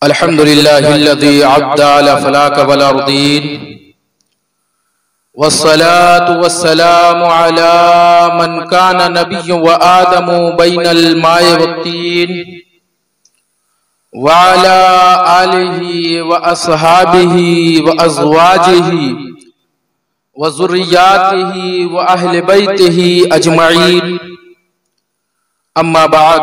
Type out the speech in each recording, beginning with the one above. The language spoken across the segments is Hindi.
अल्हम्दुलिल्लाहिल्लज़ी अब्दा अला फलाक वल अर्दीन वस्सलातु वस्सलामु अला मन काना नबिय्युन व आदमु बैनल माए वत्तीन व अला आलिहि व अस्हाबिहि व अज़वाजिहि व ज़ुर्रिय्यातिहि व अहले बैतिहि अजमईन। अम्मा बाद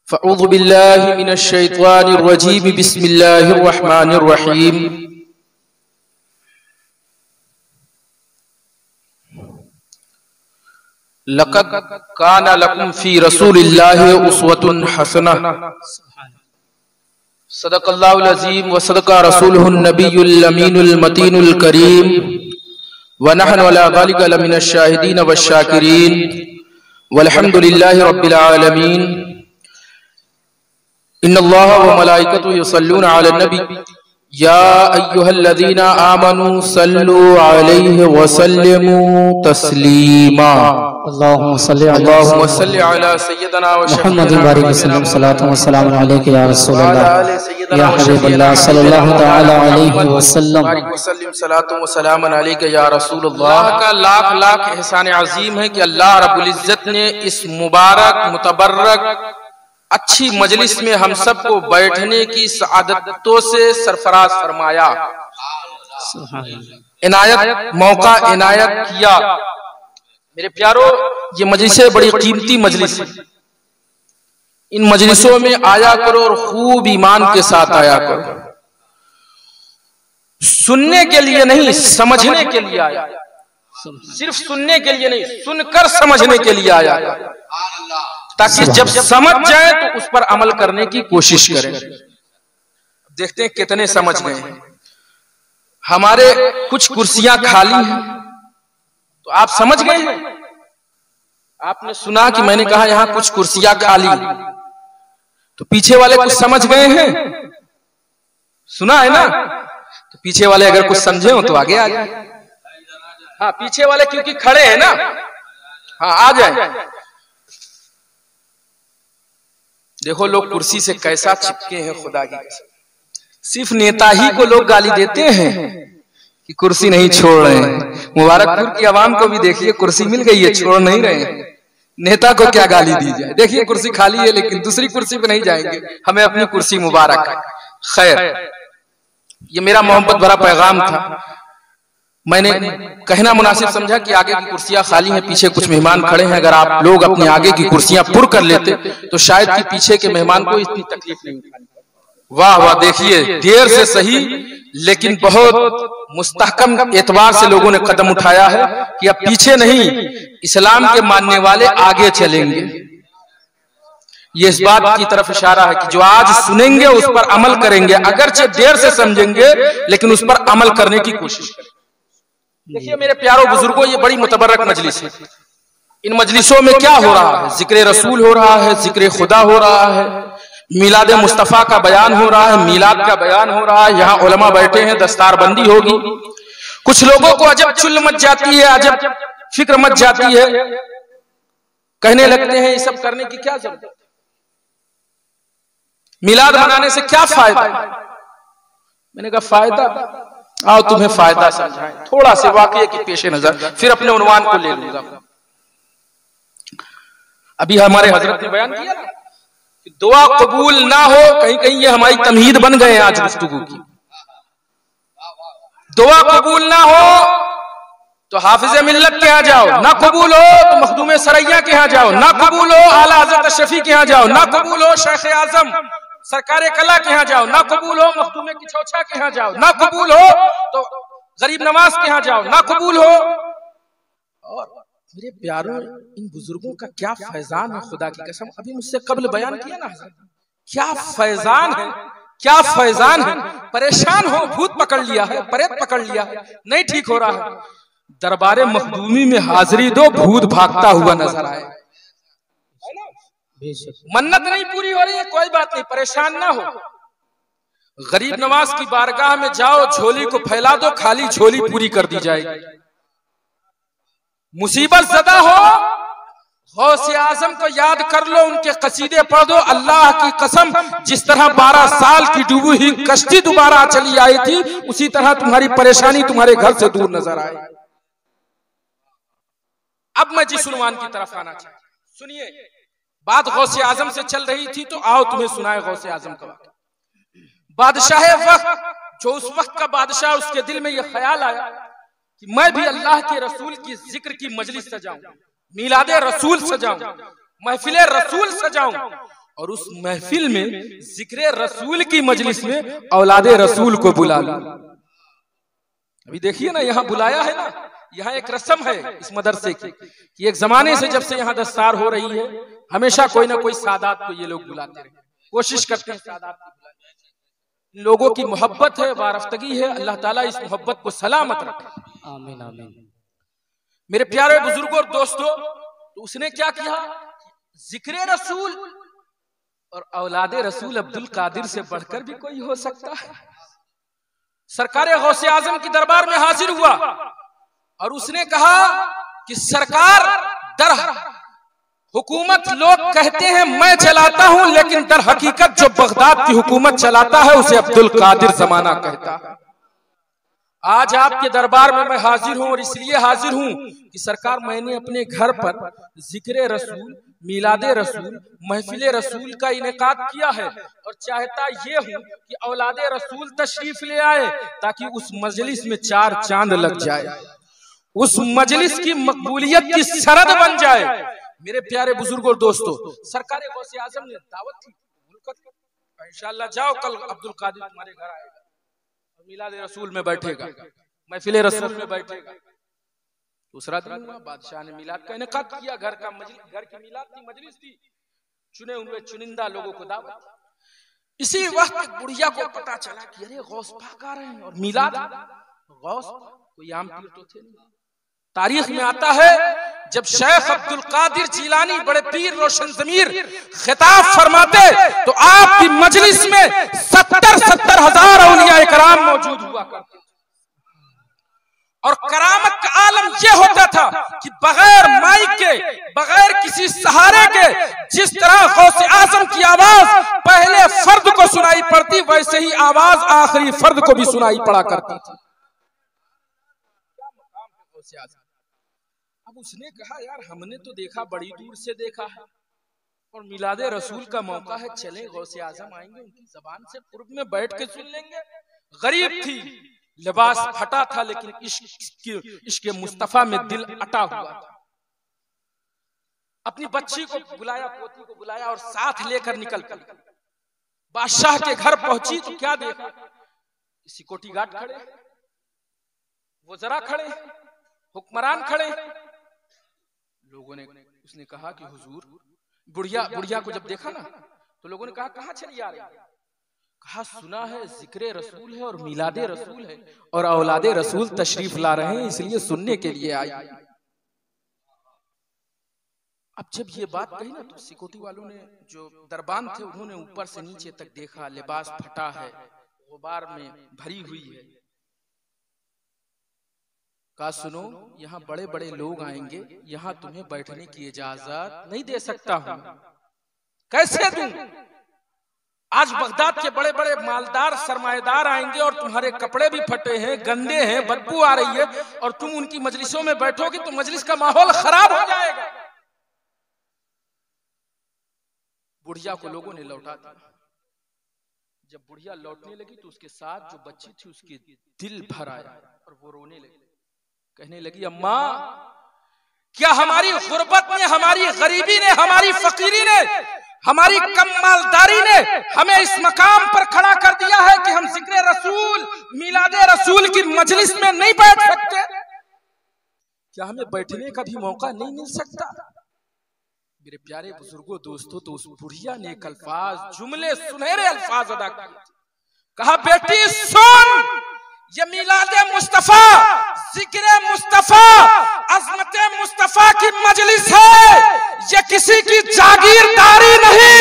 फ़अऊज़ु बिल्लाहि मिनश शैतानिर रजीम बिस्मिल्लाहिर रहमानिर रहीम। लक़द काना लकुम फ़ी रसूलिल्लाहि उस्वतुन हसनह। सदक़ल्लाहुल अज़ीम व सदक़ा रसूलुहुन नबियुल अमीनुल मतीनुल करीम व नहनु अला ज़ालिका लमिनश शाहिदीन वश्शाकिरीन वल्हम्दुलिल्लाहि रब्बिल आलमीन। इन्नल्लाह व मलाइकतुहु युसल्लूना अलन नबी या अय्युहल्लज़ीना आमनू सल्लु अलैहि व सल्लिमू तस्लीमा। अल्लाहुम्मा सल्लि अला सय्यदना व मुहम्मदिन बारिक वसल्लम सलातु व सलाम अलैका या रसूलल्लाह या हबीबल्लाह सल्लल्लाहु तआला अलैहि वसल्लम बारिक वसल्लम सलातु व सलाम अलैका या रसूलल्लाह। का लाख लाख एहसान अजीम है कि अल्लाह रब्बुल इज्जत ने इस मुबारक मुतबर्रक अच्छी मजलिस में हम सबको बैठने की सआदतों से सरफराज फरमाया, इनायत मौका इनायत किया। मेरे प्यारो, ये मजलिसें बड़ी कीमती मजलिस है। इन मजलिसों में आया करो और खूब ईमान के साथ आया करो। सुनने के लिए नहीं, समझने के लिए आया। सिर्फ सुनने के लिए नहीं, सुनकर समझने के लिए आया, ताकि जब समझ जाए तो उस पर अमल करने की कोशिश करें। देखते हैं कितने समझ गए हैं। हमारे कुछ कुर्सियां खाली हैं, तो आप समझ गए हैं। आपने सुना कि मैंने कहा यहां कुछ कुर्सियां खाली, तो पीछे वाले कुछ समझ गए हैं। सुना है ना? तो पीछे वाले अगर कुछ समझे हो तो आगे आ जाए। हाँ, पीछे वाले क्योंकि खड़े हैं ना, हाँ आ जाए। देखो लोग कुर्सी से कैसा चिपके हैं, खुदा की कसम। सिर्फ नेता ही को लोग गाली देते हैं कि कुर्सी नहीं छोड़ रहे हैं। मुबारकपुर की आवाम को भी देखिए, कुर्सी मिल गई है, छोड़ नहीं रहे हैं। नेता को क्या गाली दी जाए। देखिए कुर्सी खाली है, लेकिन दूसरी कुर्सी पे नहीं जाएंगे, हमें अपनी कुर्सी मुबारक है। खैर, ये मेरा मोहब्बत भरा पैगाम था। मैंने कहना मुनासिब समझा कि आगे की कुर्सियां खाली हैं, पीछे कुछ मेहमान खड़े हैं। अगर आप लोग अपने आगे की कुर्सियां पुर कर लेते तो शायद कि पीछे के मेहमान को इतनी तकलीफ नहीं उठानी। वाह वाह, देखिए देर से सही लेकिन बहुत मुस्तहकम एतबार से लोगों ने कदम उठाया है कि अब पीछे नहीं, इस्लाम के मानने वाले आगे चलेंगे। ये इस बात की तरफ इशारा है कि जो आज सुनेंगे उस पर अमल करेंगे, अगरचे देर से समझेंगे लेकिन उस पर अमल करने की कोशिश करेंगे। देखिए मेरे प्यारों बुजुर्गों, ये बड़ी मुतबर्रक मजलिस है। इन मजलिसों में क्या हो रहा है? जिक्र रसूल हो रहा है, जिक्र खुदा हो रहा है, मिलाद मुस्तफा का बयान हो रहा है, मिलाद का बयान हो रहा है। यहाँ उलमा बैठे हैं, दस्तारबंदी होगी। कुछ लोगों को अजब चुल मच जाती है, अजब फिक्र मच जाती है, कहने लगते हैं ये सब करने की क्या जरूरत है, मिलाद मनाने से क्या फायदा। मैंने कहा फायदा, आओ तुम्हें फायदा समझाएं थोड़ा से वाकये की पेशे नजर, फिर अपने उन्वान को ले लूंगा। अभी हमारे हजरत ने बयान किया ना कि दुआ कबूल ना हो, कहीं कहीं ये हमारी तमहीद बन गए आज गुफ्तगू की। दुआ कबूल ना हो तो हाफिज मिल्लत के यहाँ जाओ, ना कबूल हो तो मखदूम सरैया के यहाँ जाओ, ना कबूल हो आला हज़रत शफी के यहाँ जाओ, ना कबूल हो शेख आजम सरकार कला के यहाँ जाओ, ना कबूल हो मखदूम की चौछा के यहाँ जाओ, ना कबूल हो तो गरीब नवाज के यहाँ जाओ, ना कबूल हो। और मेरे प्यारों, इन बुजुर्गों का क्या फैजान है, खुदा की कसम। अभी मुझसे कब्ल बयान किया ना, क्या फैजान है, क्या फैजान है। परेशान हो, भूत पकड़ लिया है, प्रेत पकड़ लिया है, नहीं ठीक हो रहा है। दरबारे मखदूमी में हाजिरी दो, भूत भागता हुआ नजर आए। मन्नत नहीं पूरी हो रही है, कोई बात नहीं, परेशान ना हो। गरीब नवाज की बारगाह में जाओ, झोली को फैला दो, खाली झोली पूरी कर दी जाएगी। मुसीबत ज़दा हो गौसे आजम को याद कर लो, उनके कसीदे पढ़ दो। अल्लाह की कसम, जिस तरह 12 साल की डूबी हुई कश्ती दोबारा चली आई थी, उसी तरह तुम्हारी परेशानी तुम्हारे घर से दूर नजर आए। अब मैं जिस उन्वान की तरफ आना चाहता हूं, सुनिए। बात गौसे आजम से चल रही थी, तो आओ तुम्हें सुनाए गौसे आजम का वाक़या। बादशाह वक्त, जो उस वक्त का बादशाह, उसके दिल में यह ख्याल आया कि मैं भी अल्लाह के रसूल की जिक्र की मजलिस सजाऊं, मिलादे रसूल सजाऊं, महफिले रसूल सजाऊं, और उस महफिल में जिक्र रसूल की मजलिस में औलादे रसूल को बुला लूं। अभी देखिए ना, यहाँ बुलाया है ना, यहाँ एक रस्म है इस मदरसे की कि एक जमाने से जब से यहाँ दस्तार हो रही है, हमेशा कोई ना कोई सादात को ये लोग बुलाते रहे, कोशिश करते हैं सादात को बुलाने। लोगों की मोहब्बत है, वारफ्तगी है, अल्लाह ताला इस मोहब्बत को सलामत रखे। आमीन आमीन। मेरे प्यारे बुजुर्गों और दोस्तों, तो उसने क्या किया, जिक्र रसूल और औलादे रसूल अब्दुल कादिर से बढ़कर भी कोई हो सकता है। सरकार गौसे आजम की दरबार में हाजिर हुआ और उसने कहा कि सरकार, दर हुकूमत लोग कहते हैं मैं चलाता हूं, लेकिन दर हकीकत जो बगदाद की हुकूमत चलाता है उसे अब्दुल कादिर जमाना कहता है। आज आपके दरबार में मैं हाजिर हूं, और इसलिए हाजिर हूं कि सरकार, मैंने अपने घर पर जिक्र रसूल, मिलादे रसूल, महफिले रसूल का इनेकाद किया है, और चाहता ये हूं कि औलादे रसूल तशरीफ ले आए, ताकि उस मजलिस में 4 चांद लग जाए, उस मजलिस की मकबूलियत की शरद बन जाए। मेरे प्यारे बुजुर्गों दोस्तों, सरकार गौसे आजम ने दावत थी, इंशाअल्लाह जाओ, कल अब्दुल कादिर तुम्हारे घर आएगा, मिलाद रसूल में बैठेगा, महफिल रसूल में बैठेगा। दूसरा दिन बादशाह ने मिलाद का इनेकाद किया, घर की मिलाद की मजलिस थी, चुने हुए चुनिंदा लोगों को दावत। इसी वक्त बुढ़िया को पता चला कि अरे गौस पाक आ रहे हैं, और मिलाद गौस कोई आम पीर तो थे नहीं। तारीख में आता है, जब शेख अब्दुल कादिर जिलानी, बड़े पीर रोशन ज़मीर, खिताब फरमाते तो आपकी मजलिस में 70 हजार औलिया इकराम मौजूद हुआ करते। और करामत का आलम यह होता था कि बगैर माइक के, बगैर किसी सहारे के, जिस तरह गौसे आजम की आवाज पहले फर्द को सुनाई पड़ती, वैसे ही आवाज आखिरी फर्द को भी सुनाई पड़ा करती थी। अब उसने कहा, यार हमने तो देखा, बड़ी दूर से देखा है, और मिलादे रसूल का मौका है, चले गौसे आजम आएंगे, उनकी जबान से पूर्व में बैठ के सुन लेंगे। गरीब थी, लिबास फटा था, लेकिन इश्क मुस्तफा में दिल अटा हुआ था। अपनी बच्ची को बुलाया, पोती को बुलाया, और साथ लेकर निकल पड़ी। बादशाह के घर पहुंची तो क्या देखा, सिक्योरिटी गार्ड खड़े, वज़रा खड़े, हुक्मरान खड़े। लोगों ने, उसने कहा कि हुजूर, बुढ़िया को जब देखा ना, तो लोगों ने कहा कहां चली आ रही है? कहा सुना है जिक्र रसूल है और मिलादे रसूल है, और औलादे रसूल तशरीफ ला रहे हैं, इसलिए सुनने के लिए आई। अब जब ये बात कही ना, तो सिक्योरिटी वालों ने, जो दरबान थे, उन्होंने ऊपर से नीचे तक देखा, लिबास फटा है, गुबार में भरी हुई है। कहा सुनो, यहाँ बड़े बड़े लोग आएंगे, यहाँ तुम्हें बैठने की इजाजत नहीं दे सकता हूं। कैसे दूं? आज बगदाद के बड़े बड़े मालदार सरमाएदार आएंगे, और तुम्हारे कपड़े भी फटे हैं, गंदे हैं, बदबू आ रही है, और तुम उनकी मजलिसों में बैठोगे तो मजलिस का माहौल खराब हो जाएगा। बुढ़िया को लोगों ने लौटा दिया। जब बुढ़िया लौटने लगी तो उसके साथ जो बच्ची थी, उसके दिल भर आया और वो रोने लगी। कहने लगी, अम्मा, क्या हमारी गुर्बत ने, हमारी गरीबी ने, हमारी फकीरी ने, हमारी कम मालदारी ने हमें इस मकाम पर खड़ा कर दिया है कि हम जिक्र रसूल, मिलादे रसूल की मजलिस में नहीं बैठ सकते? क्या हमें बैठने का भी मौका नहीं मिल सकता? मेरे प्यारे बुजुर्गों दोस्तों, तो उस बुढ़िया ने एक अल्फाज, जुमले, सुनहरे अल्फाज अदा किए। कहा, बेटी सुन, ये मिलादे मुस्तफा, जिक्र मुस्तफा, अज़मते मुस्तफा की मजलिस है। ये किसी की जागीरदारी नहीं।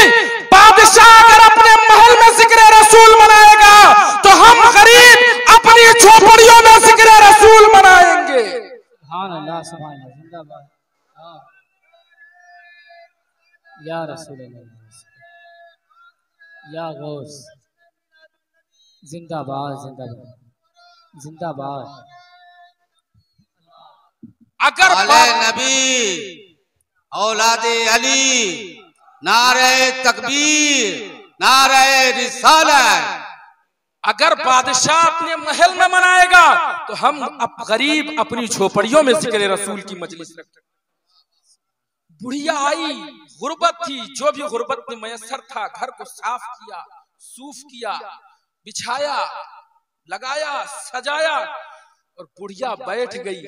बादशाह अगर अपने महल में जिक्र रसूल मनाएगा, तो हम गरीब अपनी झोपड़ियों में जिक्र रसूल मनाएंगे। सुभान अल्लाह, सुभान अल्लाह, जिंदाबाद। या रसूल अल्लाह, या गौस, जिंदाबाद जिंदाबाद जिंदाबाद। अगर नबी औलादे अली, नारे तकबीर, नारे रिसालत। अगर बादशाह अपने महल में मनाएगा तो हम अब गरीब अपनी झोपड़ियों में जिक्र रसूल की मजलिस रखते। बुढ़िया आई, गुर्बत थी, जो भी गुर्बत में मयसर था घर को साफ किया, सूफ किया, बिछाया, लगाया, सजाया और बुढ़िया बैठ गई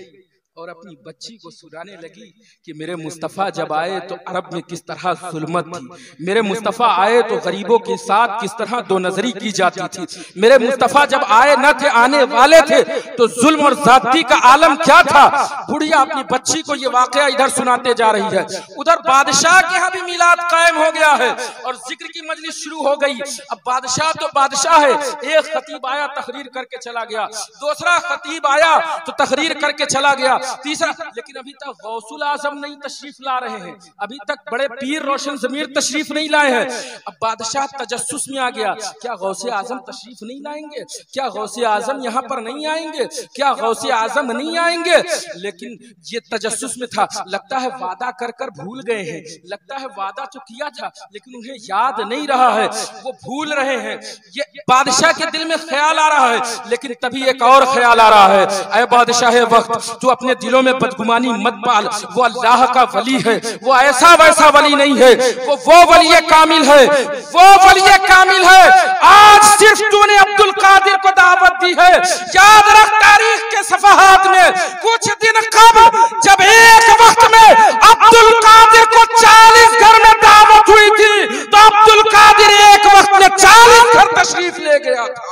और अपनी बच्ची को सुनाने लगी कि मेरे मुस्तफ़ा जब आए तो अरब में किस तरह जुल्मत थी, मेरे मुस्तफ़ा आए तो गरीबों के साथ किस तरह दो नजरी की जाती थी, मेरे मुस्तफ़ा जब आए न थे आने वाले थे तो जुल्म और ज़ाती का आलम क्या था। बुढ़िया अपनी बच्ची को ये वाकया इधर सुनाते जा रही है, उधर बादशाह के यहाँ भी मिलाद कायम हो गया है और जिक्र की मजलिस शुरू हो गई। अब बादशाह तो बादशाह है, एक खतीब आया तकरीर करके चला गया, दूसरा खतीब आया तो तकरीर करके चला गया, तीसरा, लेकिन अभी तक गौसुल आजम नहीं तशरीफ ला रहे हैं, अभी तक बड़े पीर रोशन ज़मीर तशरीफ नहीं लाए हैं। अब बादशाह तजस्सुस में आ गया, क्या गौसे आजम तशरीफ नहीं लाएंगे, क्या गौसे आजम यहाँ पर नहीं आएंगे, क्या गौसे आजम नहीं आएंगे। लेकिन ये तजस्सुस में था, लगता है वादा कर कर भूल गए हैं, लगता है वादा तो किया था लेकिन उन्हें याद नहीं रहा है, वो भूल रहे हैं। ये बादशाह के दिल में ख्याल आ रहा है, लेकिन तभी एक और ख्याल आ रहा है, ऐ बादशाह वक्त तू अपने दिलों में बदगुमानी मत पाल, वो अल्लाह का वली है, वो ऐसा वैसा वली नहीं है, वो वली कामिल है, वो वली कामिल है। आज सिर्फ तूने अब्दुल कादिर को दावत दी है, याद रख तारीख के सफहात में कुछ दिन कबल जब एक वक्त में अब्दुल कादिर को 40 घर में दावत हुई थी तो अब्दुल कादिर एक वक्त में 40 घर तशरीफ ले गया था।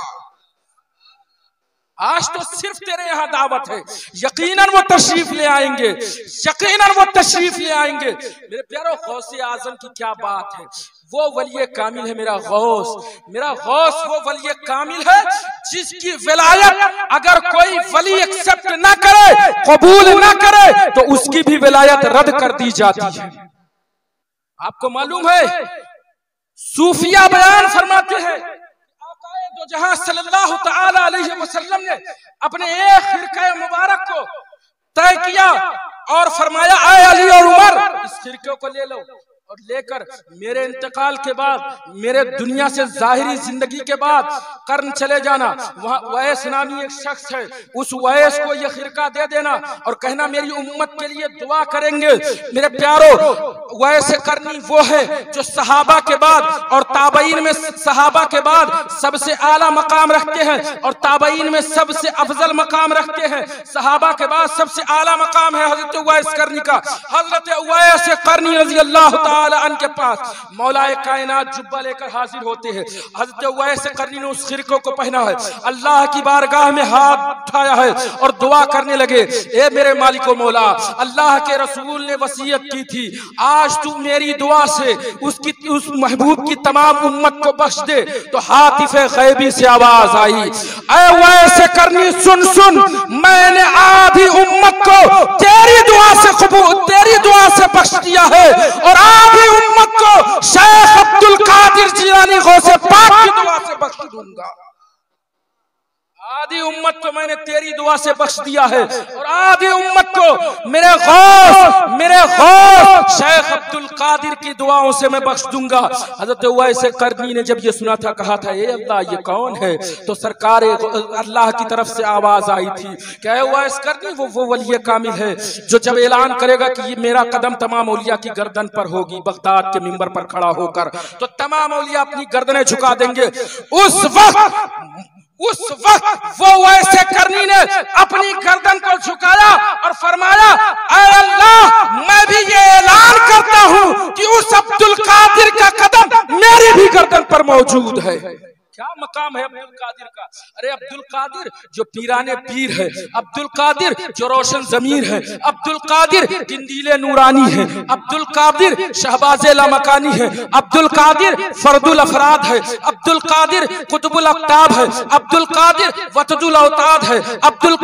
आज तो सिर्फ तेरे यहाँ दावत है, यकीनन वो तशरीफ ले आएंगे, यकीनन वो तशरीफ ले आएंगे। मेरे प्यारो गौसे आजम की क्या बात है, वो वली कामिल है मेरा गौस वो वली कामिल है जिसकी विलायत अगर कोई वली एक्सेप्ट ना करे, कबूल ना करे तो उसकी भी विलायत रद्द कर दी जाती है। आपको मालूम है सूफिया बयान फरमाते हैं तो जहां सल्लल्लाहु तआला अलैहि वसल्लम ने अपने एक फिरका मुबारक को तय किया और फरमाया आए अली और उमर इस फिरके को ले लो और लेकर मेरे इंतकाल के बाद, मेरे दुनिया से जाहिरी जिंदगी के बाद कर्न चले जाना, वहाँ वैस नामी एक शख्स है, उस वैस को ये खिरका दे देना और कहना मेरी उम्मत के लिए दुआ करेंगे। मेरे प्यारो वैस करनी वो है जो सहाबा के बाद और ताबईन में सहाबा के बाद सबसे आला मकाम रखते हैं और ताबईन में सबसे अफजल मकाम रखते हैं। सहाबा के बाद सबसे आला मकाम है हजरत वैस करनी का। हजरत वैस करनी रज़ी अल्लाह के पास मौलाए कायनात जुब्बा लेकर हाजिर होते हैं। हज़रत उवैस करनी ने उस खिरके को पहना है, अल्लाह की बारगाह में हाथ उठाया है और दुआ करने लगे, ए मेरे मालिको मौला, अल्लाह के रसूल ने वसीयत की थी आज तू मेरी दुआ से उस महबूब की तमाम उम्मत को बख्श दे। तो हातिफे गैबी से आवाज आई, ए उवैस करनी सुन सुन, मैंने आधी उम्मत को तेरी दुआ से बख्श दिया है और आधी उम्मत को शेख अब्दुल कादिर जिलानी गौसे पाक की दुआ से बख्श दूंगा। आधी उम्मत को मैंने तेरी दुआ से बख्श दिया है और आधी उम्मत को मेरे गौस शेख अब्दुल कादिर की दुआओं से मैं बख्श दूंगा। हजरत उवैस करनी ने जब ये सुना था कहा था ए अल्लाह ये कौन है, तो सरकार अल्लाह की तरफ से आवाज आई थी क्या उवैस करनी वो वली कामिल है जो जब ऐलान करेगा कि ये मेरा कदम तमाम औलिया की गर्दन पर होगी, बगदाद के मिंबर पर खड़ा होकर तो तमाम औलिया अपनी गर्दनें झुका देंगे। उस वक्त वो वैसे करनी ने अपनी गर्दन को झुकाया और फरमाया ऐ अल्लाह मैं भी ये ऐलान करता हूं कि उस अब्दुल कादिर का कदम मेरी भी गर्दन पर मौजूद है। क्या मकाम है अब्दुल कादिर का। अरे अब्दुल कादिर जो पीराने पीर है, अब्दुल कादिर जो रोशन जमीर है, अब्दुल कादिर किंदीले नूरानी है, अब्दुल कादिर शहबाजे लामकानी है, अब्दुल कादिर फर्दुल अफराद है, अब्दुल कादिर कुतुबुल अक्ताब है, अब्दुल कादिर वतदुल औताद है, अब्दुल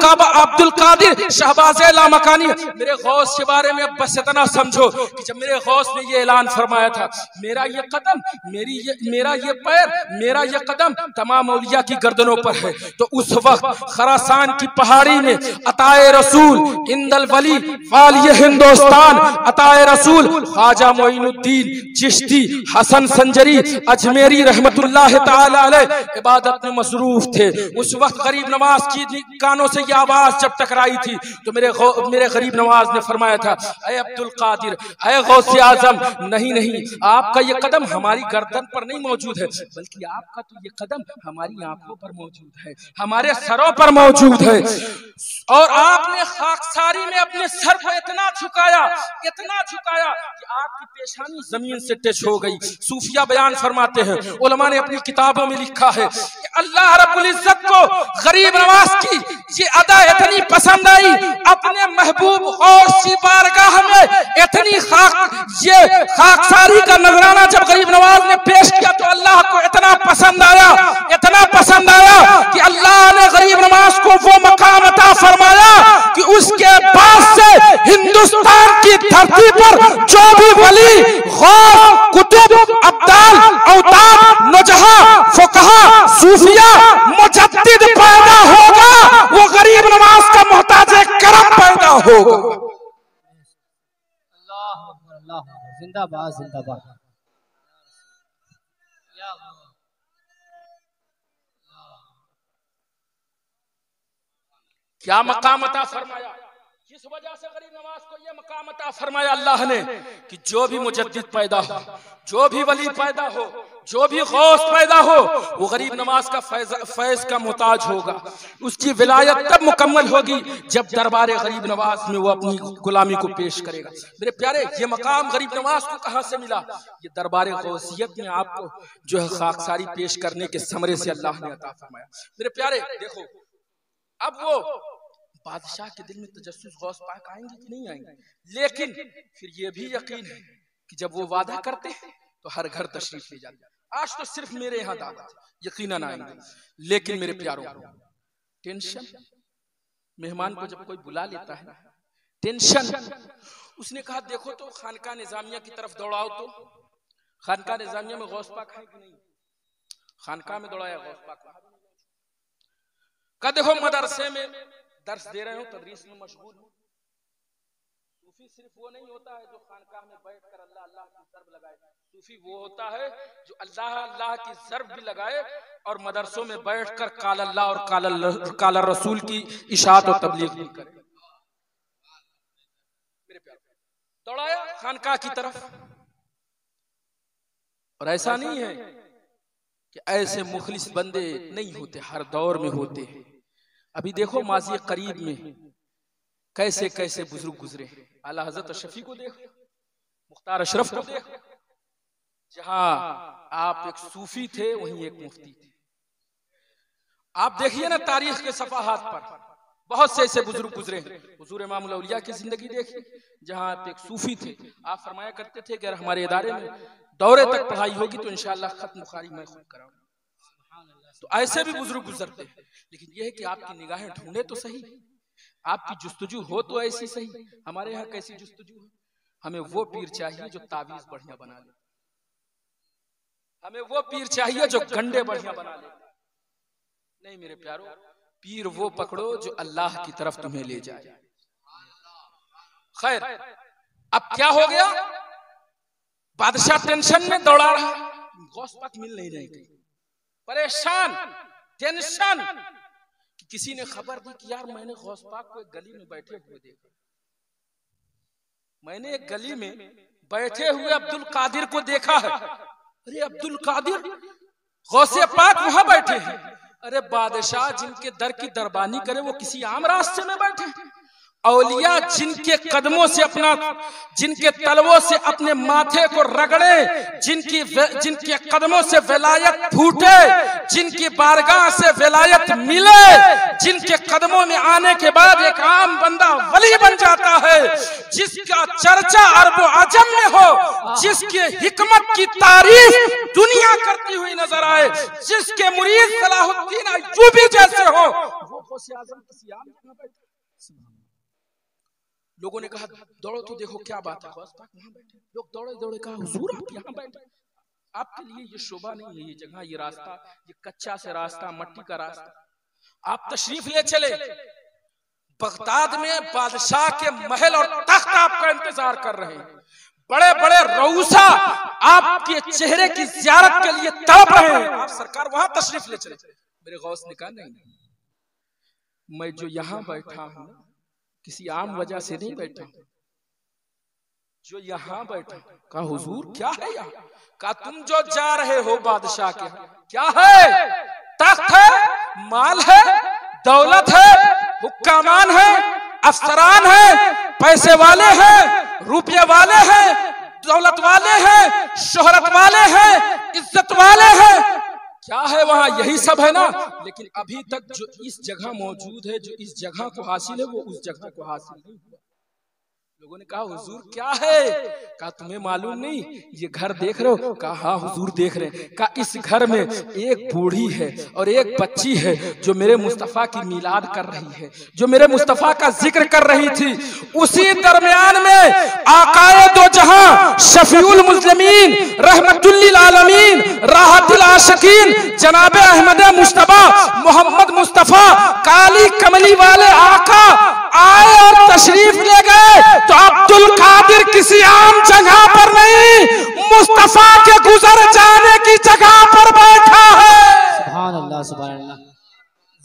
कादिर शहबाजे लामकानी है। मेरे गौस के बारे में बस इतना समझो कि जब मेरे गौस ने ये ऐलान फरमाया था, मेरा ये कदम, मेरा ये पैर, मेरा ये कदम तमाम औलिया की गर्दनों पर है, तो उस वक्त खरासान की पहाड़ी में अताए रसूल इंदल वली वालिय हिंदुस्तान अताए रसूल ख्वाजा मोइनुद्दीन चिश्ती हसन संजरी अजमेरी रहमतुल्लाह ताला अलैह इबादत में मसरूफ थे। उस वक्त गरीब नवाज की कानों से ये आवाज जब टकराई थी तो मेरे गरीब नवाज ने फरमाया था, अय अब्दुल कादिर, अय गौसे आजम, नहीं नहीं, आपका ये कदम हमारी गर्दन पर नहीं मौजूद है, बल्कि आपका तो ये कदम हमारी आंखों पर मौजूद है, हमारे सरों पर मौजूद है। और आपने खाकसारी में अपने सर को इतना झुकाया कि आपकी पेशानी जमीन से टच हो गई। सूफिया बयान फरमाते हैं, उलमा ने अपनी किताबों में लिखा है कि अल्लाह रब्बुल इज्जत को गरीब नवाज की ये अदा इतनी पसंद आई, अपने महबूब गौस की बारगाह में इतनी खाकसारी का नजराना जब गरीब नवाज ने पेश किया तो अल्लाह को इतना पसंद आया कि अल्लाह ने गरीब नवाज को वो मकाम अता फरमाया कि उसके बाद से हिंदुस्तान की धरती पर जो भी वली गौस कुतुब अब्दाल औताद नौजहा फुकहा सूफिया मुजद्दिद पैदा होगा, वो गरीब नवाज का मोहताज करम पैदा होगा। अल्लाह जिंदाबाद जिंदाबाद। क्या मकाम अता फरमाया, किस वजह से गरीब नवाज को यह मकाम अता फरमाया अल्लाह ने कि जो भी मुजद्दिद पैदा हो, जो भी वली पैदा हो, जो भी गौस पैदा हो, वो गरीब नवाज का फैज का मोहताज होगा। उसकी विलायत तब मुकम्मल होगी जब दरबार गरीब नवाज में वो अपनी गुलामी को पेश करेगा। मेरे प्यारे, ये मकाम गरीब नवाज को कहां से मिला? ये दरबार गौसियत में आपको जो है खाकसारी पेश करने के समरे से अल्लाह ने अता फरमाया। मेरे प्यारे देखो, अब वो बादशाह के दिल में तजस्सुस गौस पाक आएंगे कि नहीं आएंगे, लेकिन फिर ये भी यकीन है कि जब वो वादा करते हैं तो हर घर तशरीफ ले जाते हैं। आज तो सिर्फ मेरे यहाँ दावत यकीनन आएंगे, लेकिन मेरे प्यारों टेंशन, मेहमान को जब कोई बुला लेता है टेंशन। उसने कहा देखो तो खानका निजामिया की तरफ दौड़ाओ, तो खानका निजामिया में गौस पाक है कि नहीं? खानका में दौड़ाया, गौस पाक का देखो मदरसे में दर्स दे रहे हो, तदरीस में मशगूल हो। सूफी सिर्फ वो नहीं होता है जो खानकाह में बैठकर अल्लाह अल्लाह की ज़र्ब लगाए, सूफी वो होता है जो अल्लाह अल्लाह की ज़र्ब भी लगाए और मदरसों में बैठकर काल अल्लाह और काल रसूल की इशाअत और तबलीग भी करे। मेरे प्यारे, दौड़ाया खानकाह की तरफ। और ऐसा नहीं है कि ऐसे मुखलिस बंदे नहीं होते, हर दौर में होते हैं। अभी देखो माजी करीब में कैसे कैसे बुजुर्ग गुजरे। आला हजरत शफी को देखो, मुख्तार अशरफ को देखो, जहां आप एक सूफी थे वहीं एक मुफ्ती थे। आप देखिए ना तारीख के सफाहात पर बहुत से ऐसे बुजुर्ग गुजरे। हुजूर इमामुल औलिया की जिंदगी देखिए, जहां आप एक सूफी थे। आप फरमाया करते थे कि अगर हमारे इदारे में दौरे तक पढ़ाई होगी तो इंशाअल्लाह खत्म बुखारी मैं खुद कराऊंगा। तो ऐसे भी बुजुर्ग गुजरते हैं, लेकिन यह है कि आपकी निगाहें ढूंढे तो सही, आपकी जुस्तजू हो तो ऐसी सही। हमारे यहाँ कैसी जुस्तजू है? हमें वो पीर चाहिए जो तावीज बढ़िया बना ले, हमें वो पीर चाहिए जो गंडे बढ़िया बना ले। नहीं मेरे प्यारो, पीर वो पकड़ो जो अल्लाह की तरफ तुम्हें ले जाए। खैर, अब क्या हो गया? बादशाह टेंशन में दौड़ा रहा, गौस पाक मिल नहीं रहे, परेशान, टेंशन। किसी ने खबर दी कि यार मैंने गौस पाक को एक गली में बैठे हुए देखा, मैंने एक गली में बैठे हुए अब्दुल कादिर को देखा है। अरे अब्दुल कादिर, गौसे पाक वहां बैठे हैं। अरे बादशाह जिनके दर की दरबानी करे वो किसी आम रास्ते में बैठे। औलिया जिनके कदमों से जिनके तलवों से अपने माथे को रगड़े, जिनके कदमों से विलायत फूटे, जिनकी बारगाह से विलायत मिले, जिनके कदमों में आने के बाद एक आम बंदा वली बन जाता है, जिसका चर्चा अरबो अजम में हो, जिसके हिकमत की तारीफ दुनिया करती हुई नजर आए, जिसके मुरीद सलाहुद्दीन अय्यूबी जैसे हो, वो गौसे आजम किसी आम जगह बैठे। लोगों ने कहा दौड़ो तो देखो क्या बात है, वहां बैठे लोग दौड़े दौड़े कहा हुजूर आप यहाँ बैठे, आपके लिए ये शोभा नहीं है, ये जगह, ये रास्ता, ये कच्चा से रास्ता, मट्टी का रास्ता, आप तशरीफ ले चले। बगदाद में बादशाह के महल और तख्त आपका इंतजार कर रहे हैं, बड़े बड़े रऊसा आपके चेहरे की ज़ियारत के लिए तड़प रहे हैं, आप सरकार वहां तशरीफ ले चले। मेरे गौस ने कहा नहीं, मैं जो यहाँ बैठा हूं किसी आम वजह से नहीं बैठा, जो यहाँ बैठा। कहा हुजूर क्या है यहाँ? कहा तुम जो जा रहे हो बादशाह के, क्या है? तख्त है, माल है, दौलत है, हुक्कामान है, अफसरान है, पैसे वाले हैं, रुपये वाले हैं, दौलत वाले हैं, शोहरत वाले हैं, इज्जत वाले हैं, क्या है वहां? यही सब है ना। लेकिन अभी तक जो इस जगह मौजूद है, जो इस जगह को हासिल है, वो उस जगह को हासिल नहीं हुआ। लोगों ने कहा हुजूर क्या है? कहा तुम्हें मालूम नहीं ये घर देख रहे हो? कहा हाँ हुजूर देख रहे हैं। कहा इस घर में एक बूढ़ी है और एक बच्ची है जो मेरे मुस्तफा की मिलाद कर रही है, जो मेरे मुस्तफा का जिक्र कर रही थी। उसी दरमियान में आकाए दो जहां, शफीउल मुस्लिमीन, रहमतुल लिल आलमीन, राहतुल आशिकीन, जनाबे अहमद मुश्तबा मोहम्मद मुस्तफा काली कमली वाले आका आए और तशरीफ ले गए। तो अब्दुल कादिर किसी आम जगह पर नहीं, मुस्तफा के गुजर जाने की जगह पर बैठा है। सुभान अल्लाह, सुभान अल्लाह,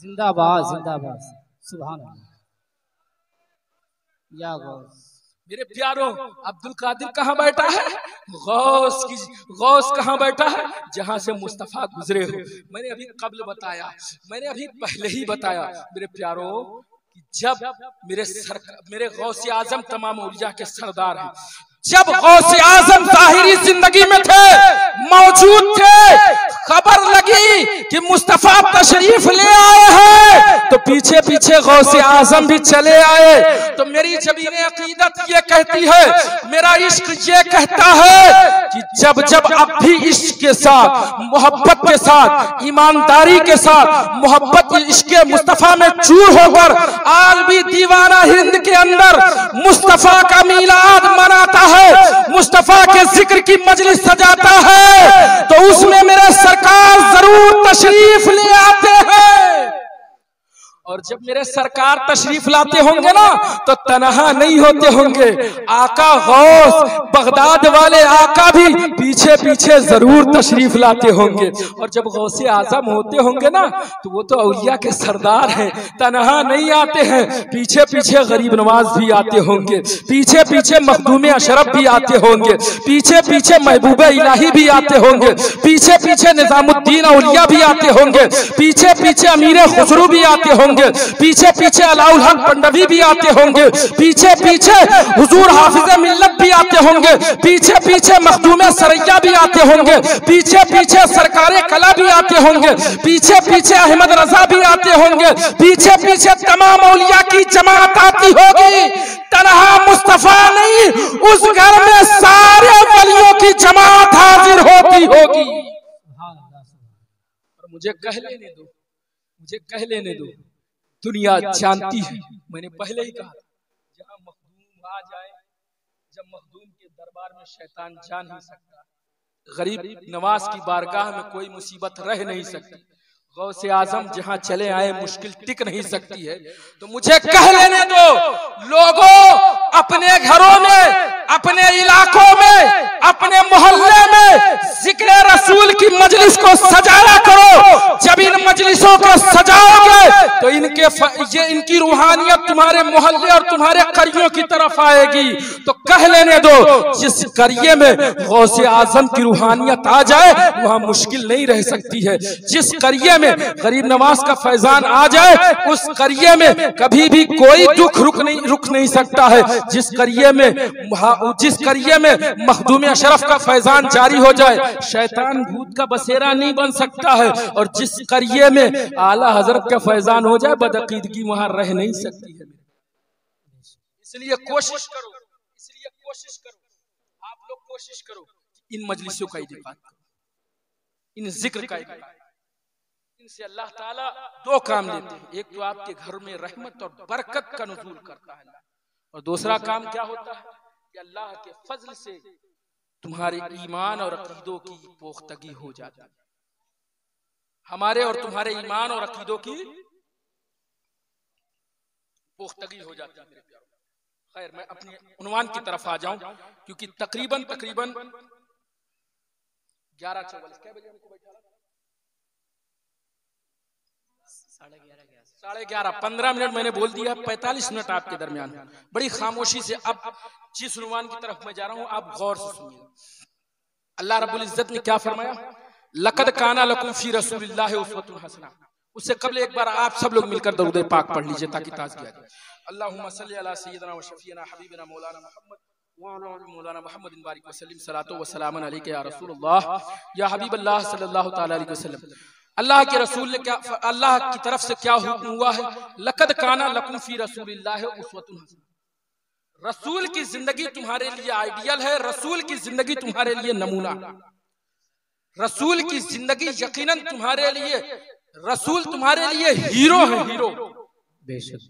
जिंदाबाद जिंदाबाद, सुभान अल्लाह। या गौस मेरे प्यारों, अब्दुल कादिर कहाँ बैठा है? गौस कहाँ बैठा है? जहां से मुस्तफा गुजरे हो। मैंने अभी कब्ल बताया, मैंने अभी पहले ही बताया मेरे प्यारों, जब मेरे गौसे आजम तमाम औलिया के सरदार हैं, जब गौसे आजम ज़ाहिरी जिंदगी में थे, मौजूद थे, खबर लगी कि मुस्तफा तशरीफ ले आए हैं, तो पीछे पीछे गौसे आजम भी चले आए। तो मेरी जबीन अकीदत ये कहती है, मेरा इश्क ये कहता है कि जब जब अब भी इश्क के साथ, मोहब्बत के साथ, ईमानदारी के साथ, मोहब्बत इश्क मुस्तफा में चूर होकर आज भी दीवाना हिंद के अंदर मुस्तफा का मीलाद मनाता है, मुस्तफा के जिक्र की मजलिस सजाता है, तो उसमें मेरे सरकार जरूर तशरीफ ले आते हैं। और जब मेरे सरकार तशरीफ लाते होंगे ना, तो तनहा नहीं होते होंगे। आका गौस, बगदाद वाले आका भी पीछे पीछे जरूर तशरीफ लाते होंगे। और जब गौसे आजम होते होंगे ना, तो वो तो औलिया के सरदार हैं, तनहा नहीं आते हैं, पीछे पीछे गरीब नवाज भी आते होंगे, पीछे पीछे मखदूम अशरफ भी आते होंगे, पीछे पीछे महबूब इलाही भी आते होंगे, पीछे पीछे निजामुद्दीन औलिया भी आते होंगे, पीछे पीछे अमीर खुसरू भी आते होंगे, पीछे पीछे अलाउल हक पंडवी भी आते होंगे, पीछे पीछे हुजूर हाफिज मिल्लत भी आते होंगे, पीछे पीछे मखदूम सरैया भी आते होंगे, पीछे पीछे सरकारे कला भी आते होंगे, पीछे पीछे अहमद रजा भी आते होंगे, पीछे पीछे तमाम औलिया की जमात आती होगी। तनहा मुस्तफा नहीं, उस घर में सारे वलियों की जमात हाजिर होती होगी। और मुझे कह लेने दो, मुझे कह लेने दो, दुनिया जानती है, मैंने पहले ही कहा, जहां मखदूम आ जाए, जब मखदूम के दरबार में शैतान जा नहीं सकता, गरीब नवाज की बारगाह में कोई मुसीबत रह नहीं सकती, गौसे आजम जहां चले आए मुश्किल टिक नहीं सकती है। तो मुझे कह लेने दो, लोगों अपने घरों में, अपने इलाकों में, अपने मोहल्ले में जिक्र रसूल की मजलिस को सजाया करो। जब इन मजलिसों को सजाओगे तो इन ये इनकी रूहानियत तुम्हारे मोहल्ले और तुम्हारे करियों की तरफ आएगी तो कह लेने दो, जिस करिए में गौसे आजम की रूहानियत आ जाए वहां मुश्किल नहीं रह सकती है। जिस करिए में गरीब नवाज का फैजान आ जाए उस करिए में कभी भी कोई दुख रुक नहीं सकता है। जिस करिए में मखदूम अशरफ का फैजान जारी हो जाए शैतान भूत का बसेरा नहीं बन सकता है। और जिस करिए में आला हजरत का फैजान हो जाए बदअकीदगी वहां रह नहीं सकती है। इसलिए कोशिश करो, आप लोग कोशिश करो इन मजलिसों का इनेकाद करो, इन जिक्र का इनेकाद। इनसे अल्लाह ताला दो काम लेते हैं, एक तो आपके घर में रहमत और बरकत का नुज़ूल करता है, और दूसरा काम क्या होता है कि अल्लाह के फजल से तुम्हारे ईमान और अकीदों की पोख्तगी हो जाती है। हमारे और तुम्हारे ईमान और अकीदों की पोख्तगी हो जाती है मेरे प्यारों। खैर मैं अपने उन्वान की तरफ आ जाऊं क्योंकि तकरीबन 11:44 क्या बजे हमको बैठा 11:30 15 मिनट मैंने बोल दिया, 45 मिनट आपके दरमियान बड़ी खामोशी से। अब जिस उन्वान की तरफ मैं जा रहा हूं आप गौर से सुनिए। अल्लाह रब्बुल इज्जत ने क्या फरमाया, लक़द काना लकुम फी रसूलिल्लाहि उस्वतुन हसना। उससे कबल एक बार आप सब लोग मिलकर दरूद पाक पढ़ लीजिए ताकि ताज़गी आ जाए। अल्लाहुम्मा सल्ली अला सय्यिदना व शफीना हबीबना मौलाना मुहम्मद व अला मौलाना मुहम्मदिन बारिक व सल्लिम सलातो व सलामन अलैका या रसूलल्लाह या हबीबल्लाह सल्लल्लाहु तआला अलैहि वसल्लम। अल्लाह के रसूल ने क्या, अल्लाह की तरफ से क्या हुक्म हुआ है, लक़द काना लकुम फी रसूलिल्लाहि उस्वतुन हसना। रसूल की जिंदगी तुम्हारे लिए आइडियल है, रसूल की जिंदगी तुम्हारे लिए नमूना, रसूल की जिंदगी यकीनन तुम्हारे लिए, रसूल तुम्हारे लिए हीरो है, हीरो। बेशक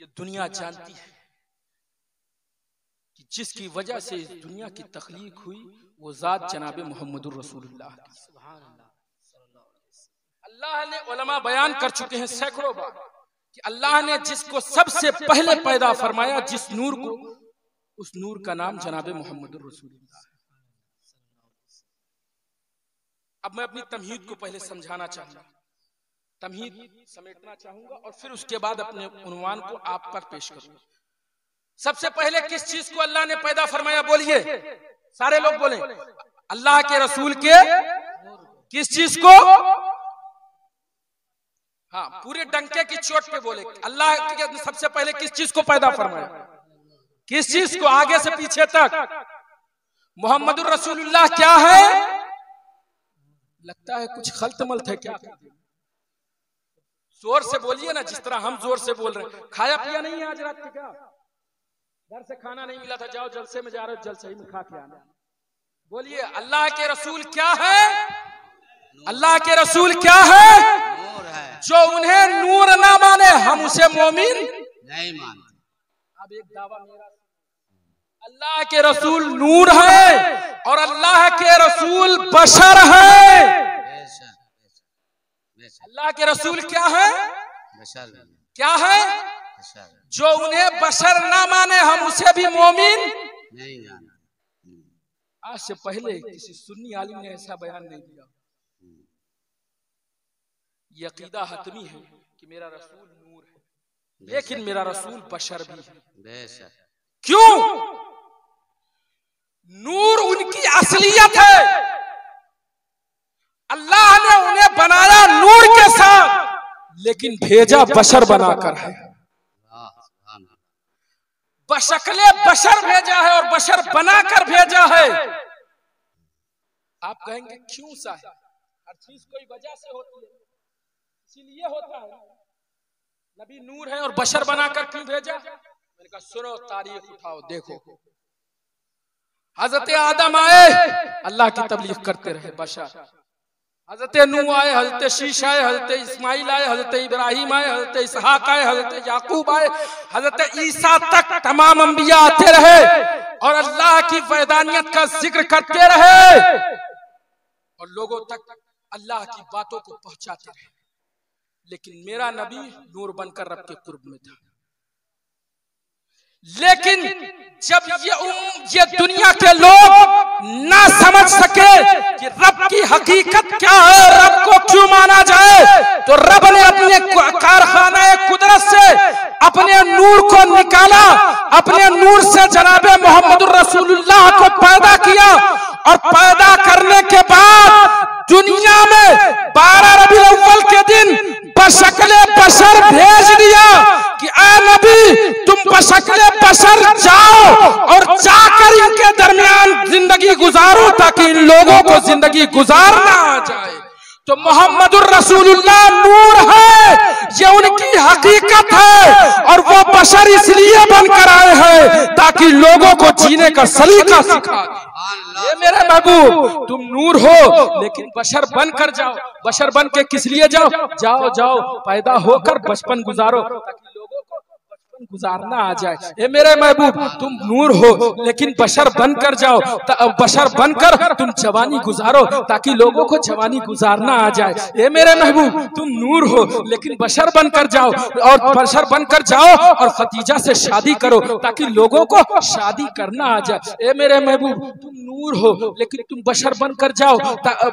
ये दुनिया जानती है कि जिसकी वजह से इस दुनिया की तख्लीक हुई वो जात जनाबे मोहम्मदुर रसूलुल्लाह। अल्लाह ने उलमा बयान कर चुके हैं सैकड़ों बार कि अल्लाह ने जिसको सबसे पहले पैदा फरमाया, जिस नूर को, उस नूर का नाम जनाबे मोहम्मदुर रसूलुल्लाह। अब मैं अपनी तमहीद को पहले समझाना चाहूंगा, तमहीद समेटना चाहूंगा और फिर उसके बाद अपने उन्वान को आप पर पेश करूंगा। सबसे पहले किस चीज को अल्लाह ने पैदा फरमाया, बोलिए सारे लोग बोलें, अल्लाह के रसूल के किस चीज को, हाँ पूरे डंके की चोट पे बोले, अल्लाह के सबसे पहले किस चीज को पैदा फरमाया, किस चीज को, आगे से पीछे तक। मोहम्मदुर रसूलुल्लाह क्या है, लगता है कुछ खल्त-मल्त है क्या, जोर से बोलिए ना, जिस तरह हम जोर से बोल रहे हैं। खाया पिया नहीं है आज रात के, क्या घर से खाना नहीं मिला था, जाओ जलसे में जा रहे हो, जलसे ही में खा के आना। बोलिए अल्लाह के रसूल क्या है, अल्लाह के रसूल क्या है, जो उन्हें नूर ना माने हम उसे मोमिन नहीं मानते। अब एक दावा मेरा, अल्लाह के रसूल नूर है और अल्लाह के रसूल बशर है। अल्लाह के रसूल क्या है, क्या है, जो उन्हें बशर ना माने हम उसे भी मोमिन नहीं मानते। आज से पहले किसी सुन्नी आलिम ने ऐसा बयान नहीं दिया। ये अकीदा हतमी है कि मेरा रसूल नूर है, लेकिन मेरा रसूल बशर भी है। क्यों, नूर उनकी असलियत है, अल्लाह ने उन्हें बनाया नूर के साथ, लेकिन भेजा बशर बनाकर है, बशकले बशर भेजा है और बशर बनाकर भेजा है। आप कहेंगे क्यों साहब, हर चीज कोई वजह से होती है, इसीलिए होता है। नबी नूर है और बशर बनाकर क्यों भेजा, मैंने कहा सुनो तारीख उठाओ देखो। हजरत आदम आए, अल्लाह की तबलीग करते रहे बशर, हजरत नूह आए, हजरत शीश आए, हजरत इस्माइल आए, हजरत इब्राहिम आए, हजरत इसहाक आए, हजरत याकूब आए, हजरत ईसा तक तमाम अंबिया आते रहे और अल्लाह की वैदानियत का जिक्र करते रहे और लोगों तक अल्लाह की बातों को पहुंचाते रहे। लेकिन मेरा नबी नूर बनकर रब के कुर्ब में था। लेकिन जब ये दुनिया के लोग ना समझ सके कि रब की हकीकत क्या है, रब को क्यों माना जाए, तो रब ने अपने कारखाना कुदरत से अपने नूर को निकाला, अपने नूर से जनाबे मोहम्मद रसूलुल्लाह को पैदा किया और पैदा करने के बाद दुनिया में 12 रबीउल अव्वल के दिन बशक्ले बशर भेज दिया कि ऐ नबी तुम बशक्ले बशर जाओ और जाकर इनके दरमियान जिंदगी गुजारो ताकि इन लोगों को जिंदगी गुजारना आ जाए। तो मोहम्मदुर रसूलुल्लाह नूर है, ये उनकी हकीकत है और वो बशर इसलिए बनकर आए हैं ताकि लोगों को जीने का सलीका सिखा। ये मेरे महबूब तुम नूर हो लेकिन बशर बन कर जाओ। बशर बन के किस लिए जाओ? जाओ जाओ पैदा होकर बचपन गुजारो ताकि लोगों को बचपन गुजारना आ जाए। ये मेरे महबूब तुम नूर हो लेकिन बशर बन कर जाओ, बशर बनकर तुम जवानी गुजारो ताकि लोगों को जवानी गुजारना आ जाए। ये मेरे महबूब तुम नूर हो लेकिन बशर बनकर जाओ और बशर बनकर जाओ और खतीजा से शादी करो ताकि लोगों को शादी करना आ जाए। ये मेरे महबूब तुम नूर हो लेकिन तुम बशर बनकर जाओ,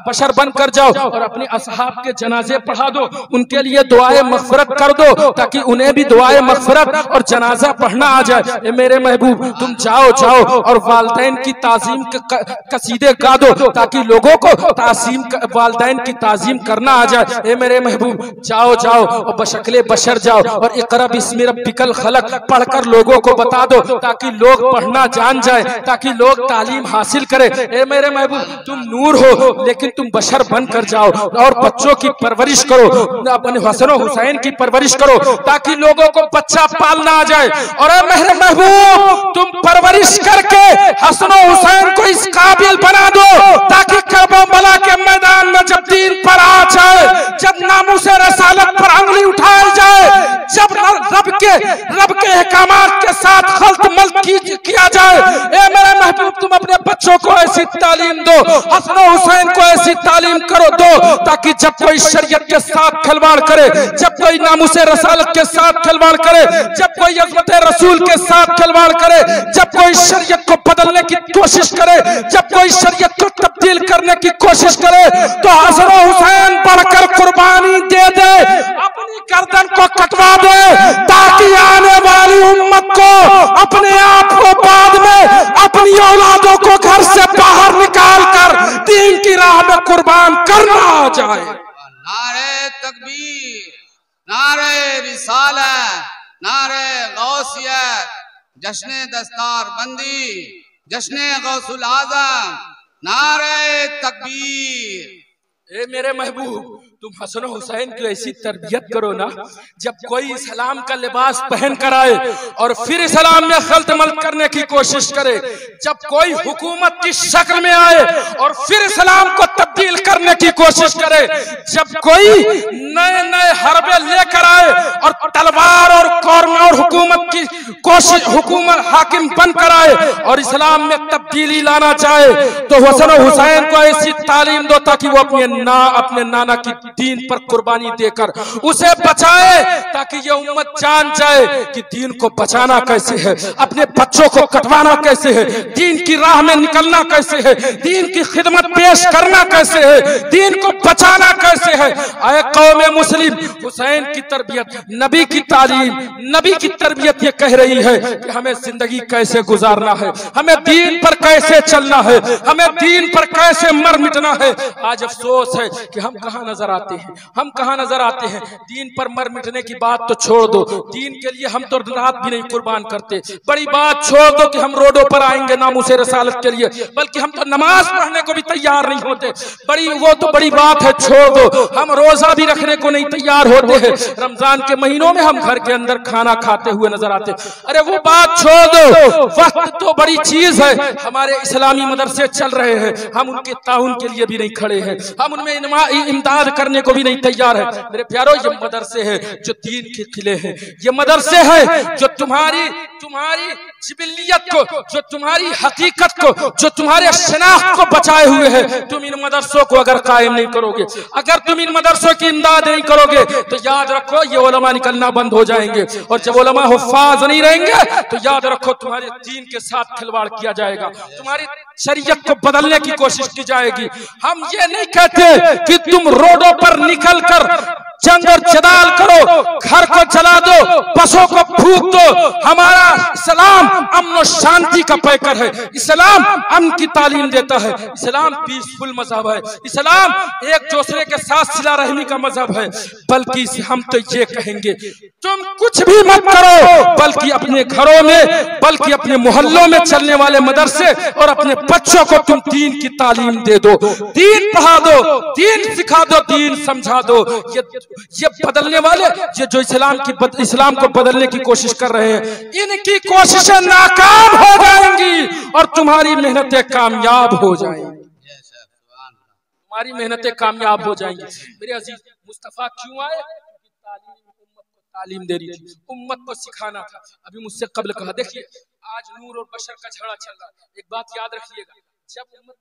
बशर बनकर जाओ और अपने असहाब के जनाजे पढ़ा दो, उनके लिए दुआए मग़फ़िरत कर दो ताकि उन्हें भी दुआए मग़फ़िरत और जनाजा पढ़ना आ जाए। ए मेरे महबूब तुम जाओ जाओ और वालिदैन की ताज़ीम के कसीदे गा दो ताकि लोगों को वालिदैन की ताज़ीम करना आ जाए। ए मेरे महबूब जाओ जाओ और बशक्ले बशर जाओ और इक़रा बिस्मि रब्बिकल खलक पढ़कर लोगों को बता दो ताकि लोग पढ़ना जान जाए, ताकि लोग तालीम हासिल करे। ए मेरे महबूब तुम नूर हो लेकिन तुम बशर बन कर जाओ और बच्चों की परवरिश करो, अपने हसन हुसैन की परवरिश करो ताकि लोगों को बच्चा पालना आ जाए। और मेरे महबूब तुम परवरिश करके हसन हुसैन को इस काबिल बना दो ताकि करबला के मैदान में जब दीन पर आ जाए, जब नामूसे रसालत पर अंगली उठाई जाए, जब रब के अहकामात के साथ खल्त मल्त किया जाए। ए मेरे महबूब तुम अपने बच्चों को ऐसी तालीम दो, हसन हुसैन को ऐसी तालीम करो दो ताकि जब कोई शरीयत के साथ खिलवाड़ करे, जब कोई नामूसे रसालत के साथ खिलवाड़ करे, जब कोई अज़मत रसूल के साथ खिलवाड़ करे, जब कोई शरीयत को बदलने की कोशिश करे, जब कोई शरीयत को तब्दील करने की कोशिश करे तो हसन हुसैन बढ़कर कुर्बानी दे दे, अपनी गर्दन को कटवा दे ताकि आने वाली उम्मत को अपने आप को बाद में अपनी औलादों को घर से बाहर निकाल कर दीन की राह में कुर्बान करना आ जाए। नारे तकबीर, नारे रिसालत, नारे गौसियत, जश्न दस्तार बंदी, जश्न गौसुल आजम, नारे तकबीर। ए मेरे महबूब तुम हसन हुसैन की ऐसी तरबियत करो ना, जब कोई इस्लाम का लिबास पहन कर आए और फिर इस्लाम में खल्त मल्त करने की कोशिश करे, जब कोई हुकूमत की शक्ल में आए और फिर इस्लाम को तब्दील करने की कोशिश करे, जब कोई नए नए हरबे लेकर आए और तलवार और कौरमा और हुकूमत की कोशिश, हुकूमत हाकिम बनकर आए और इस्लाम में तब्दीली लाना चाहे तो हसन हुसैन को ऐसी तालीम दो ताकि वो अपने नाना की दीन पर कुर्बानी देकर उसे बचाए ताकि ये उम्मत जान जाए कि दीन को बचाना कैसे है, अपने बच्चों को कटवाना कैसे है, दीन की राह में निकलना कैसे है, दीन की खिदमत पेश करना कैसे है, दीन को बचाना कैसे है। आए कौम मुस्लिम हुसैन की तरबियत, नबी की तालीम, नबी की तरबियत ये कह रही है कि हमें जिंदगी कैसे गुजारना है, हमें दीन पर कैसे चलना है, हमें दीन पर कैसे मर मिटना है। आज अफसोस है कि हम कहाँ नजर आते हैं, हम कहाँ नजर आते हैं। दीन पर मर मिटने की बात तो छोड़ दो, दीन के लिए हम तो रात भी नहीं कुर्बान करते, बड़ी बात छोड़ दो कि हम रोडों पर आएंगे नामूसे रसालत के लिए, बल्कि हम तो नमाज पढ़ने को भी तैयार नहीं होते, वो तो बड़ी बात है, छोड़ दो। हम रोजा भी रखने को नहीं तैयार होते हैं, रमजान के महीनों में हम घर के अंदर खाना खाते हुए नजर आते। अरे वो बात छोड़ दो, वक्त तो बड़ी चीज है। हमारे इस्लामी मदरसे चल रहे हैं, हम उनके ताउन के लिए भी नहीं खड़े हैं, हम उनमें इमदाद करने को भी नहीं तैयार है। मेरे प्यारों ये मदरसे हैं जो दीन के किले हैं, ये मदरसे हैं जो तुम्हारी जिबिलियत को, जो तुम्हारी हकीकत को, जो तुम्हारे शनाख्त को बचाए हुए हैं। तुम इन मदरसों को अगर कायम नहीं करोगे, अगर तुम इन मदरसों की इमदाद नहीं करोगे तो याद रखो ये उलमा निकलना बंद हो जाएंगे, और जब उलमा हुफ्फाज नहीं रहेंगे तो याद रखो तुम्हारे दीन के साथ खिलवाड़ किया जाएगा, तुम्हारी शरीयत को बदलने की कोशिश की जाएगी। हम ये नहीं कहते कि तुम रोडों पर निकल कर जंग और जदाल करो, घर को जला दो, बसों को फूंक दो। हमारा इस्लाम अमन और शांति का पैकर है। इस्लाम अमन की तालीम देता है। इस्लाम पीसफुल मजहब है। इस्लाम एक दूसरे के साथ सिला रहमी का मजहब है। बल्कि हम तो ये कहेंगे, तुम कुछ भी मत करो, बल्कि अपने घरों में, बल्कि अपने मोहल्लों में चलने वाले मदरसे और अपने बच्चों को तुम दीन की तालीम दे दो, दीन पढ़ा दो, दीन सिखा दो, दीन समझा दो। ये बदलने वाले, ये जो इस्लाम को बदलने की कोशिश कर रहे हैं, इनकी कोशिशें नाकाम हो जाएंगी और तुम्हारी मेहनतें कामयाब हो जाएंगी। तुम्हारी मेहनतें कामयाब हो जाएंगी। मेरे अजीज, मुस्तफा क्यों आए? तालीम दे रही थी, उम्मत को सिखाना था। अभी मुझसे कब्ल कहा, देखिए आज नूर और बशर का झगड़ा चल रहा है। एक बात याद रखिएगा, जब उम्मत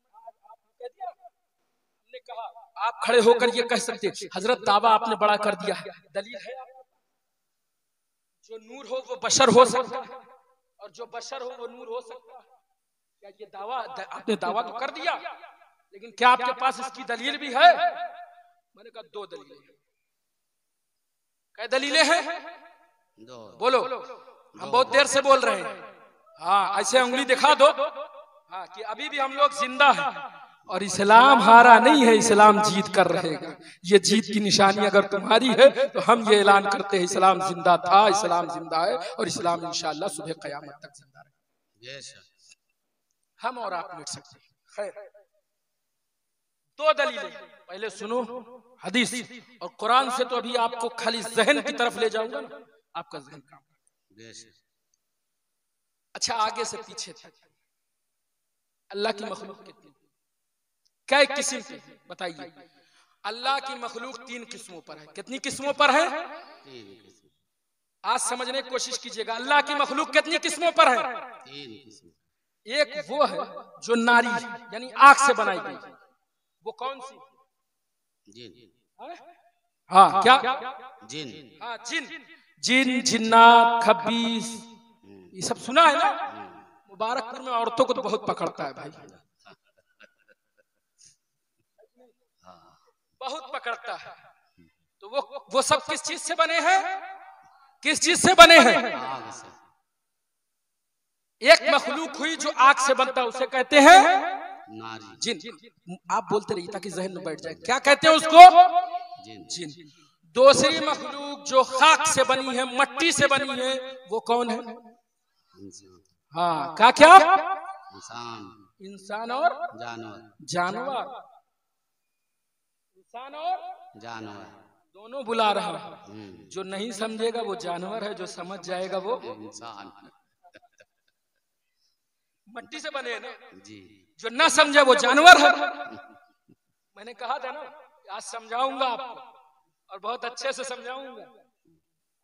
कह दिया, हमने कहा आप खड़े होकर ये कह सकते हजरत दावा आपने बड़ा कर दिया है, दलील है? जो नूर हो वो बशर हो सकता है और जो बशर हो वो नूर हो सकता है। क्या ये दावा, आपने दावा तो कर दिया, लेकिन क्या आपके पास इसकी दलील भी है? मैंने कहा 2 दलीलें। क्या दलीलें हैं? 2। बोलो, हम बहुत देर से बोल रहे हैं। हाँ, ऐसे उंगली दिखा दो, हाँ, कि अभी भी हम लोग जिंदा हैं और इस्लाम हारा नहीं है, इस्लाम जीत कर रहेगा। ये जीत की निशानी अगर तुम्हारी है तो हम ये ऐलान करते हैं, इस्लाम जिंदा था, इस्लाम जिंदा है और इस्लाम इंशाअल्लाह सुबह क़यामत तक जिंदा रहेगा। हम और आप मिट सकते हैं। 2 दलीलें, पहले सुनो हदीस और कुरान से। तो अभी आपको खाली जहन की तरफ ले जाऊंगा ना, आपका जहन काम। अच्छा, आगे से पीछे तक अल्लाह की मखलूक कितनी, क्या किस्म की बताइए? अल्लाह की मखलूक 3 किस्मों पर है। कितनी किस्मों पर है? 3 किस्म। आज समझने की कोशिश कीजिएगा, अल्लाह की मखलूक कितनी किस्मों पर है? 3 किस्म। एक वो है जो नारी यानी आग से बनाई गई, वो कौन सी? जिन। हाँ, क्या? जिन। हाँ, जिन, जिन, जिन्नात, खबीस, ये सब सुना है ना? मुबारकपुर में औरतों को तो बहुत पकड़ता है भाई, बहुत पकड़ता है। तो वो सब किस चीज से बने हैं? किस चीज से बने हैं? आग से। एक मखलूक हुई जो आग से बनता है, उसे कहते हैं नारी, जिन। आप बोलते रहिए ताकि जहन में बैठ जाए। क्या कहते हैं उसको? जिन। जिन। दूसरी मखलूक जो खाक से बनी है, मट्टी से बनी है, वो कौन है? हाँ, क्या? इंसान। इंसान और जानवर। जानवर, इंसान और जानवर दोनों बुला रहा है। जो नहीं समझेगा वो जानवर है, जो समझ जाएगा वो इंसान। मट्टी से बने ना जी, जो ना समझे वो जानवर है। मैंने कहा था ना, आज समझाऊंगा आपको और बहुत अच्छे से समझाऊंगा।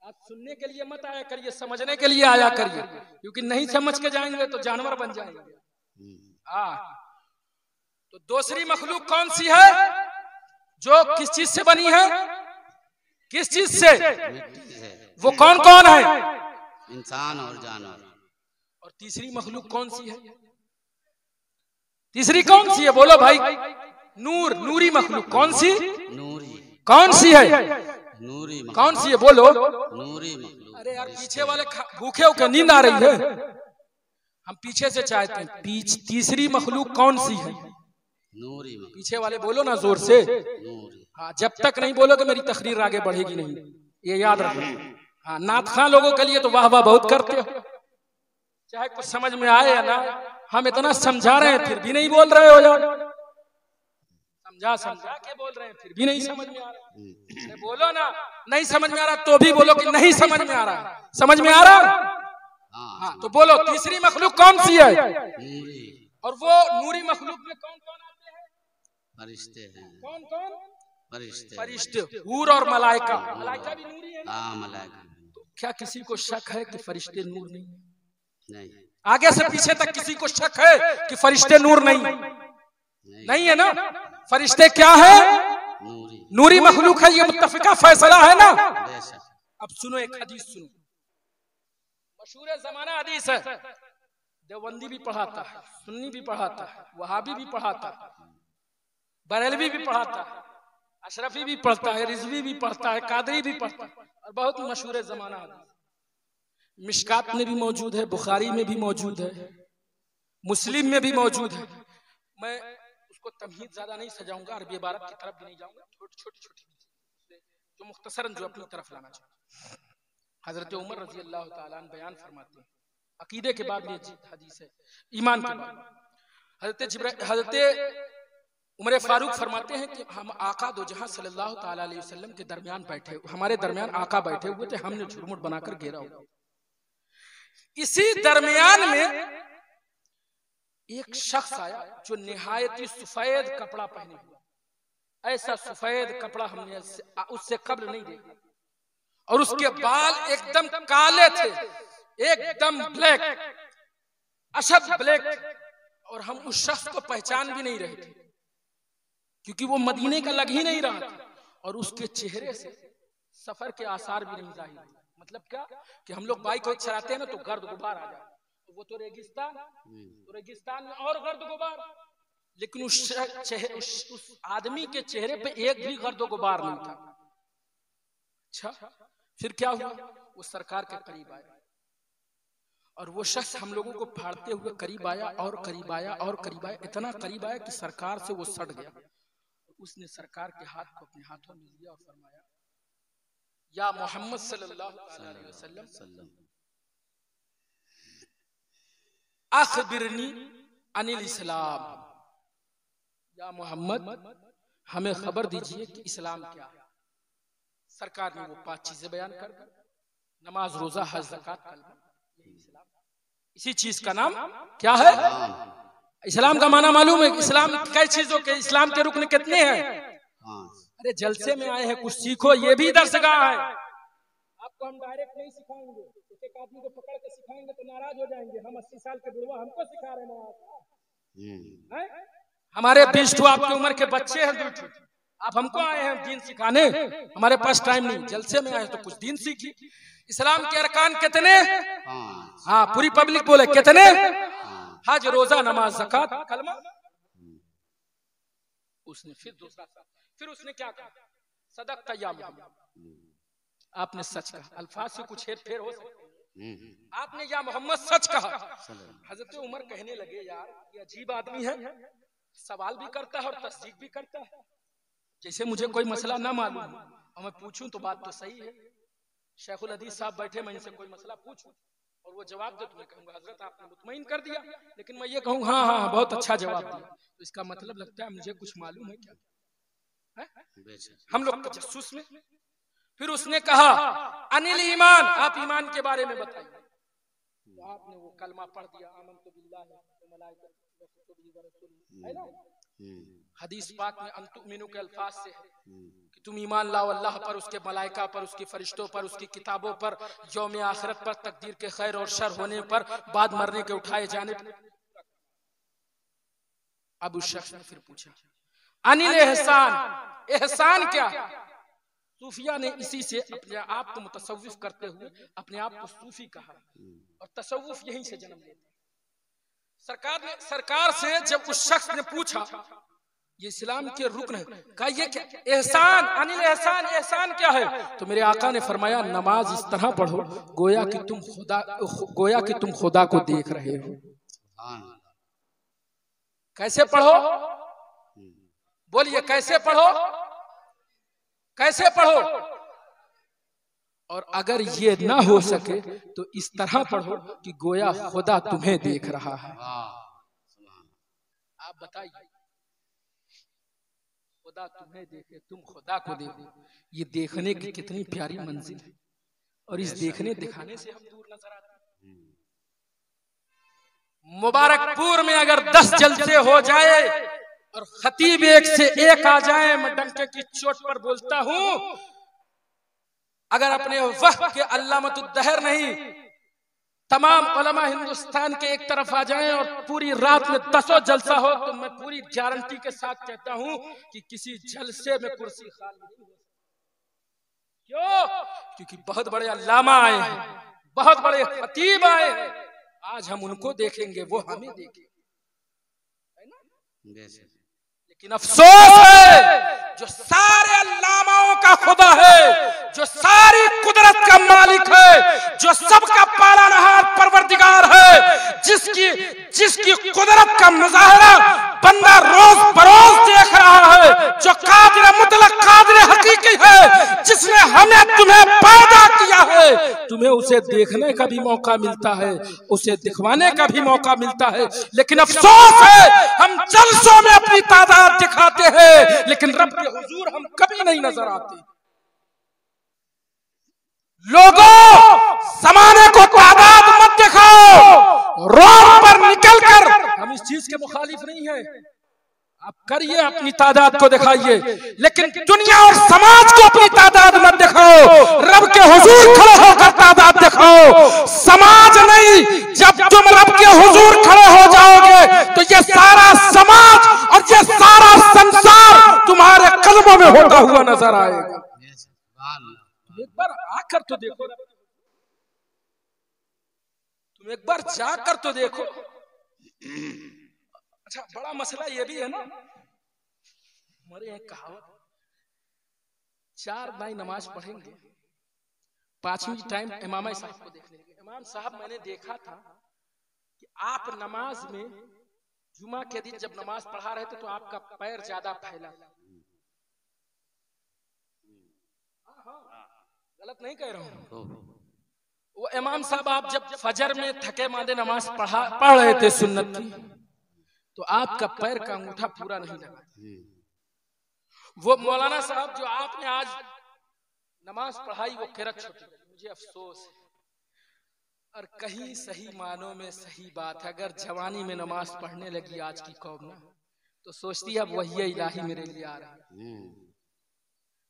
आप सुनने के लिए मत आया करिए, समझने के लिए आया करिए, क्योंकि नहीं समझ के जाएंगे तो जानवर बन जाएंगे। हाँ, तो दूसरी मखलूक कौन सी है जो किस चीज से बनी है? किस चीज से? वो कौन कौन है? इंसान और जानवर। और तीसरी मखलूक कौन सी है? तीसरी कौन सी है? बोलो भाई। नूर, नूरी मखलूक। कौन सी? नूरी। कौन सी है? नूरी। कौन सी है? बोलो। नूरी मखलूक। अरे यार, पीछे वाले भूखे हो क्या? नींद आ रही है? हम पीछे से चाहते हैं। तीसरी मखलूक कौन सी है? नूरी। पीछे वाले बोलो ना जोर से। हाँ, जब तक नहीं बोलोगे मेरी तकरीर आगे बढ़ेगी नहीं, ये याद रखो। हाँ, नात खां लोगों के लिए तो वाह वाह बहुत करते हो, चाहे कुछ समझ में आए या ना। हम इतना समझा रहे हैं फिर भी नहीं बोल रहे हो यार। समझा के बोल रहे हैं फिर भी नहीं समझ में आ रहा। बोलो ना, नहीं समझ में आ रहा तो भी बोलो कि नहीं समझ में आ रहा। समझ में आ रहा? हाँ, तो बोलो तीसरी मखलूक कौन सी है? नूरी। और वो नूरी मखलूक में कौन कौन आते हैं? फरिश्ते हैं। कौन कौन? फरिश्ते। फरिश्ते, हूर और मलाइका। मलाइका भी नूरी है ना? हाँ, मलाइका। तो क्या किसी को शक है कि फरिश्ते नूर नहीं? नहीं। आगे से पीछे तक किसी को शक है कि फरिश्ते नूर नहीं? नहीं है ना? फरिश्ते क्या है? नूरी। नूरी मखलूक है, ये मुत्तफिका फैसला है ना? अब सुनो एक हदीस सुनो, मशहूर जमाना हदीस है। देवबंदी भी पढ़ाता है, सुन्नी भी पढ़ाता है, वहाबी भी पढ़ाता है, बरेलवी भी पढ़ाता है। अशरफी भी पढ़ता है, रिजवी भी पढ़ता है, कादरी भी पढ़ता है, और बहुत मशहूर जमाना हदीस मिशकात में भी मौजूद है, बुखारी में भी मौजूद है, मुस्लिम में भी मौजूद है। मैं उसको तमहीद ज्यादा नहीं सजाऊंगा, अरबी इबारत की तरफ भी नहीं जाऊंगा, छोटी जो मुख्तसरन जो अपनी तरफ लाना चाहता। हजरत उमर रजी अल्लाह ताला अन्हु बयान फरमाते हैं, अकीदे के बाद ये हदीस है, ईमान के बाद हजरत उमर फारूक फरमाते हैं कि हम आका दो जहां सल्लल्लाहु ताला अलैहि वसल्लम के दरमियान बैठे, हमारे दरमियान आका बैठे हुए थे, हमने झुरमुट बनाकर घेरा हुआ। इसी दरमियान में एक शख्स आया जो निहायती सफेद कपड़ा पहने हुआ, ऐसा सफेद कपड़ा हमने उससे कब्ल नहीं देखा, और उसके बाल एकदम काले थे, एकदम ब्लैक, अशद ब्लैक, और हम उस शख्स को पहचान भी नहीं रहे थे क्योंकि वो मदीने का लग ही नहीं रहा था, और उसके चेहरे से सफर के आसार भी नहीं जाहिर थे। मतलब क्या कि हम लोग बाइक चलाते हैं ना तो गर्द गुबार आ जाए, वो तो रेगिस्तान में और गर्द गुबार, लेकिन उस आदमी के चेहरे पे एक भी गर्द गुबार नहीं था। अच्छा, फिर क्या हुआ? वो सरकार के करीब आया, और वो शख्स हम लोगों को फाड़ते हुए करीब आया और करीब आया और करीब आया, इतना करीब आया कि सरकार से वो सट गया। उसने सरकार के हाथ को अपने हाथों में लिया और फरमाया, या मोहम्मद सल्लल्लाहु अलैहि वसल्लम अखबिरनी अनिल इस्लाम, या मोहम्मद हमें खबर दीजिए कि इस्लाम क्या है। सरकार ने वो 5 चीजें बयान कर दी, नमाज, रोजा, हज, ज़कात, कलमा, यही इस्लाम। इसी चीज का नाम क्या है? इस्लाम का माना मालूम है? इस्लाम कई चीजों के, इस्लाम के रुकन कितने हैं? अरे जलसे में आए हैं, कुछ सीखो, ये भी दर्सगाह है। आपको हम डायरेक्ट नहीं सिखाएंगे, एक आदमी को पकड़ के सिखाएंगे तो नाराज हो जाएंगे। हम 80 साल के बुढ़वा हमको सिखा रहे हैं, हमारे 20 आपकी उम्र के बच्चे हैं, 2 आप हमको आए हैं दीन सिखाने, हमारे पास टाइम नहीं, जलसे में आए तो कुछ दीन सीखी। इस्लाम के अरकान कितने? हाँ, पूरी पब्लिक बोले कितने? हज, रोजा, नमाज, ज़कात, कलमा। उसने फिर दूसरा, फिर उसने क्या कहा? सदक़ता या मोहम्मद, आपने सच कहा। अल्फाज से कुछ हेर फेर हो सकती है, आपने या मोहम्मद सच कहा। हजरत उमर कहने लगे, यार ये अजीब आदमी है, सवाल भी करता है और तस्दीक भी करता है, जैसे मुझे कोई मसला ना मालूम और मैं पूछूं तो बात तो सही है। शेखुल हदीस साहब बैठे, मैं इनसे कोई मसला पूछूं और वो जवाब दे तो मैं कहूंगा हजरत आपने मुतमईन कर दिया, लेकिन मैं ये कहूँ हाँ हाँ बहुत अच्छा जवाब दिया, तो इसका मतलब लगता है मुझे कुछ मालूम है क्या है? हम लोग तजस्सुस में। फिर उसने कहा अनिल ईमान, आप ईमान के बारे में बताइए। तो आपने वो कलमा पढ़ दिया, आमनतु बिल्लाहि व मलाइकतिहि व कुतुबिहि व रसूलिहि, है ना? हदीस पाक में अंतुमिनु के अल्फाज से है कि तुम ईमान लाओ अल्लाह पर, उसके मलाइका पर, उसकी फरिश्तों पर, उसकी किताबों पर, यौम आखिरत पर, तकदीर के खैर और शर होने पर, बाद मरने के उठाए जाने पर। अब उस शख्स ने फिर पूछा अनिल एहसान, एहसान क्या? सूफिया ने इसी से अपने आप को मुतसव्विफ करते हुए अपने आप को सूफी कहा, और तसव्वुफ यहीं से जन्म लेता है। सरकार से जब उस शख्स ने पूछा ये इस्लाम के रुकन है, कहा ये क्या? एहसान, अनिल एहसान, एहसान क्या है? तो मेरे आका ने फरमाया नमाज इस तरह पढ़ो गोया कि तुम खुदा को देख रहे हो। कैसे पढ़ो? बोलिए कैसे पढ़ो? कैसे पढ़ो? और अगर ये ना हो सके तो इस तरह पढ़ो कि गोया खुदा तुम्हें देख रहा है। आप बताइए, खुदा तुम्हें देखे, तुम खुदा को देखो, ये देखने की कितनी प्यारी मंजिल है। और इस देखने दिखाने से हम दूर नजर आते हैं। मुबारकपुर में अगर 10 जलसे हो जाए और खतीब एक से एक आ जाए, मैं डंके की चोट पर बोलता हूं, अगर अपने वक्त के अल्लामतुद्दहर नहीं, तमाम उलमा हिंदुस्तान के एक तरफ आ जाएं और पूरी रात में 10 जलसा हो, तो मैं पूरी गारंटी के साथ कहता हूं कि किसी जलसे में कुर्सी खाली नहीं हो। क्यों? क्योंकि बहुत बड़े अल्लामा आए हैं, बहुत बड़े खतीब आए हैं। आज हम उनको देखेंगे, वो हमें देखेंगे, है ना? लेकिन अफसोस है जो सारे अल्लामाओं का खुदा है, जो सारी कुदरत का मालिक है, जो सबका पालनहार परवरदिगार है, जिसकी कुदरत का मुजाहरा बंदा रोज बरोज देख रहा है, जो कादिर मुतलक कादिर हकीकी है, जिसने हमें तुम्हें पैदा किया है, तुम्हें उसे देखने का भी मौका मिलता है, उसे दिखवाने का भी मौका मिलता है। लेकिन अफसोस है हम जलसों में अपनी तादाद दिखाते हैं, लेकिन रब के हुजूर हम कभी नहीं नजर आते। लोगों, जमाने को तादाद मत दिखाओ, रोड पर निकलकर हम इस चीज के मुखालिफ नहीं है, आप करिए, अपनी तादाद को दिखाइए, लेकिन दुनिया और समाज को अपनी तादाद मत दिखाओ। रब के हुजूर खड़े होकर तादाद दिखाओ, समाज नहीं। जब तुम रब के हुजूर खड़े हो जाओगे तो ये सारा समाज और ये सारा संसार तुम्हारे कदमों में होता हुआ नजर आएगा। एक बार आकर तो देखो, तुम एक बार जाकर तो देखो। अच्छा, बड़ा मसला ये भी है ना, हमारे यहाँ कहावत, 4 दाई नमाज पढ़ेंगे, 5वीं टाइम इमाम साहब को देखने लगे। इमाम साहब, मैंने देखा था कि आप नमाज में जुमा के दिन जब नमाज पढ़ा रहे थे तो आपका पैर ज्यादा फैला। गलत नहीं कह रहा हूं। वो इमाम साहब, आप जब फजर में थके मांदे नमाज पढ़ रहे थे सुन्नत की, तो आपका पैर का अंगूठा पूरा नहीं लगा। वो मौलाना साहब जो आपने आज नमाज पढ़ाई, वो किरत छोटी। मुझे अफसोस है, और कहीं सही मानों में सही बात है, अगर जवानी में नमाज पढ़ने लगी आज की कौम ना, तो सोचती है अब वही इलाही मेरे लिए आ रहा है।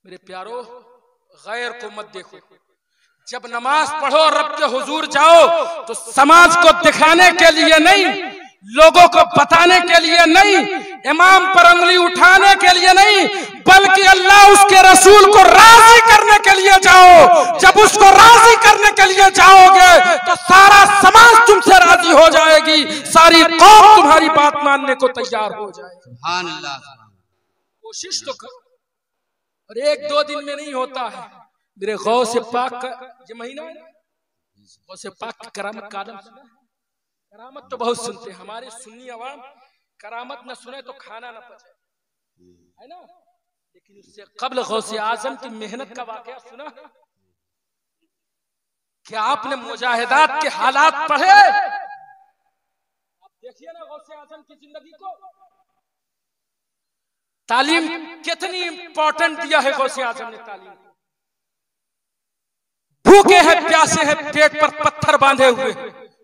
मेरे प्यारो, गैर को मत देखो। जब नमाज पढ़ो रब के हुजूर जाओ तो समाज को दिखाने के लिए नहीं, लोगों को बताने के लिए नहीं, इमाम पर उंगली उठाने के लिए नहीं, बल्कि अल्लाह उसके रसूल को राजी करने के लिए जाओ। जब उसको राजी करने के लिए जाओगे तो सारा समाज तुमसे राजी हो जाएगी, सारी कौम तुम्हारी बात मानने को तैयार हो जाएगी। सुभान अल्लाह। कोशिश तो करो, और 1-2 दिन में नहीं होता है। मेरे गौसे पाक का ये महीना है, गौसे पाक की करामत का आलम सुना है? करामत तो बहुत सुनते हैं हमारे सुन्नी अवाम, करामत न सुने तो खाना न पचे, है ना? लेकिन उससे कबल गौसे आजम की मेहनत का वाकया सुना है? क्या आपने मुजाहिदात के हालात पढ़े? आप देखिए ना गौसे आजम की जिंदगी को, तालीम कितनी इंपॉर्टेंट दिया है गौसे आजम ने तालीम। भूखे हैं, प्यासे हैं, पेट पर पत्थर बांधे हुए,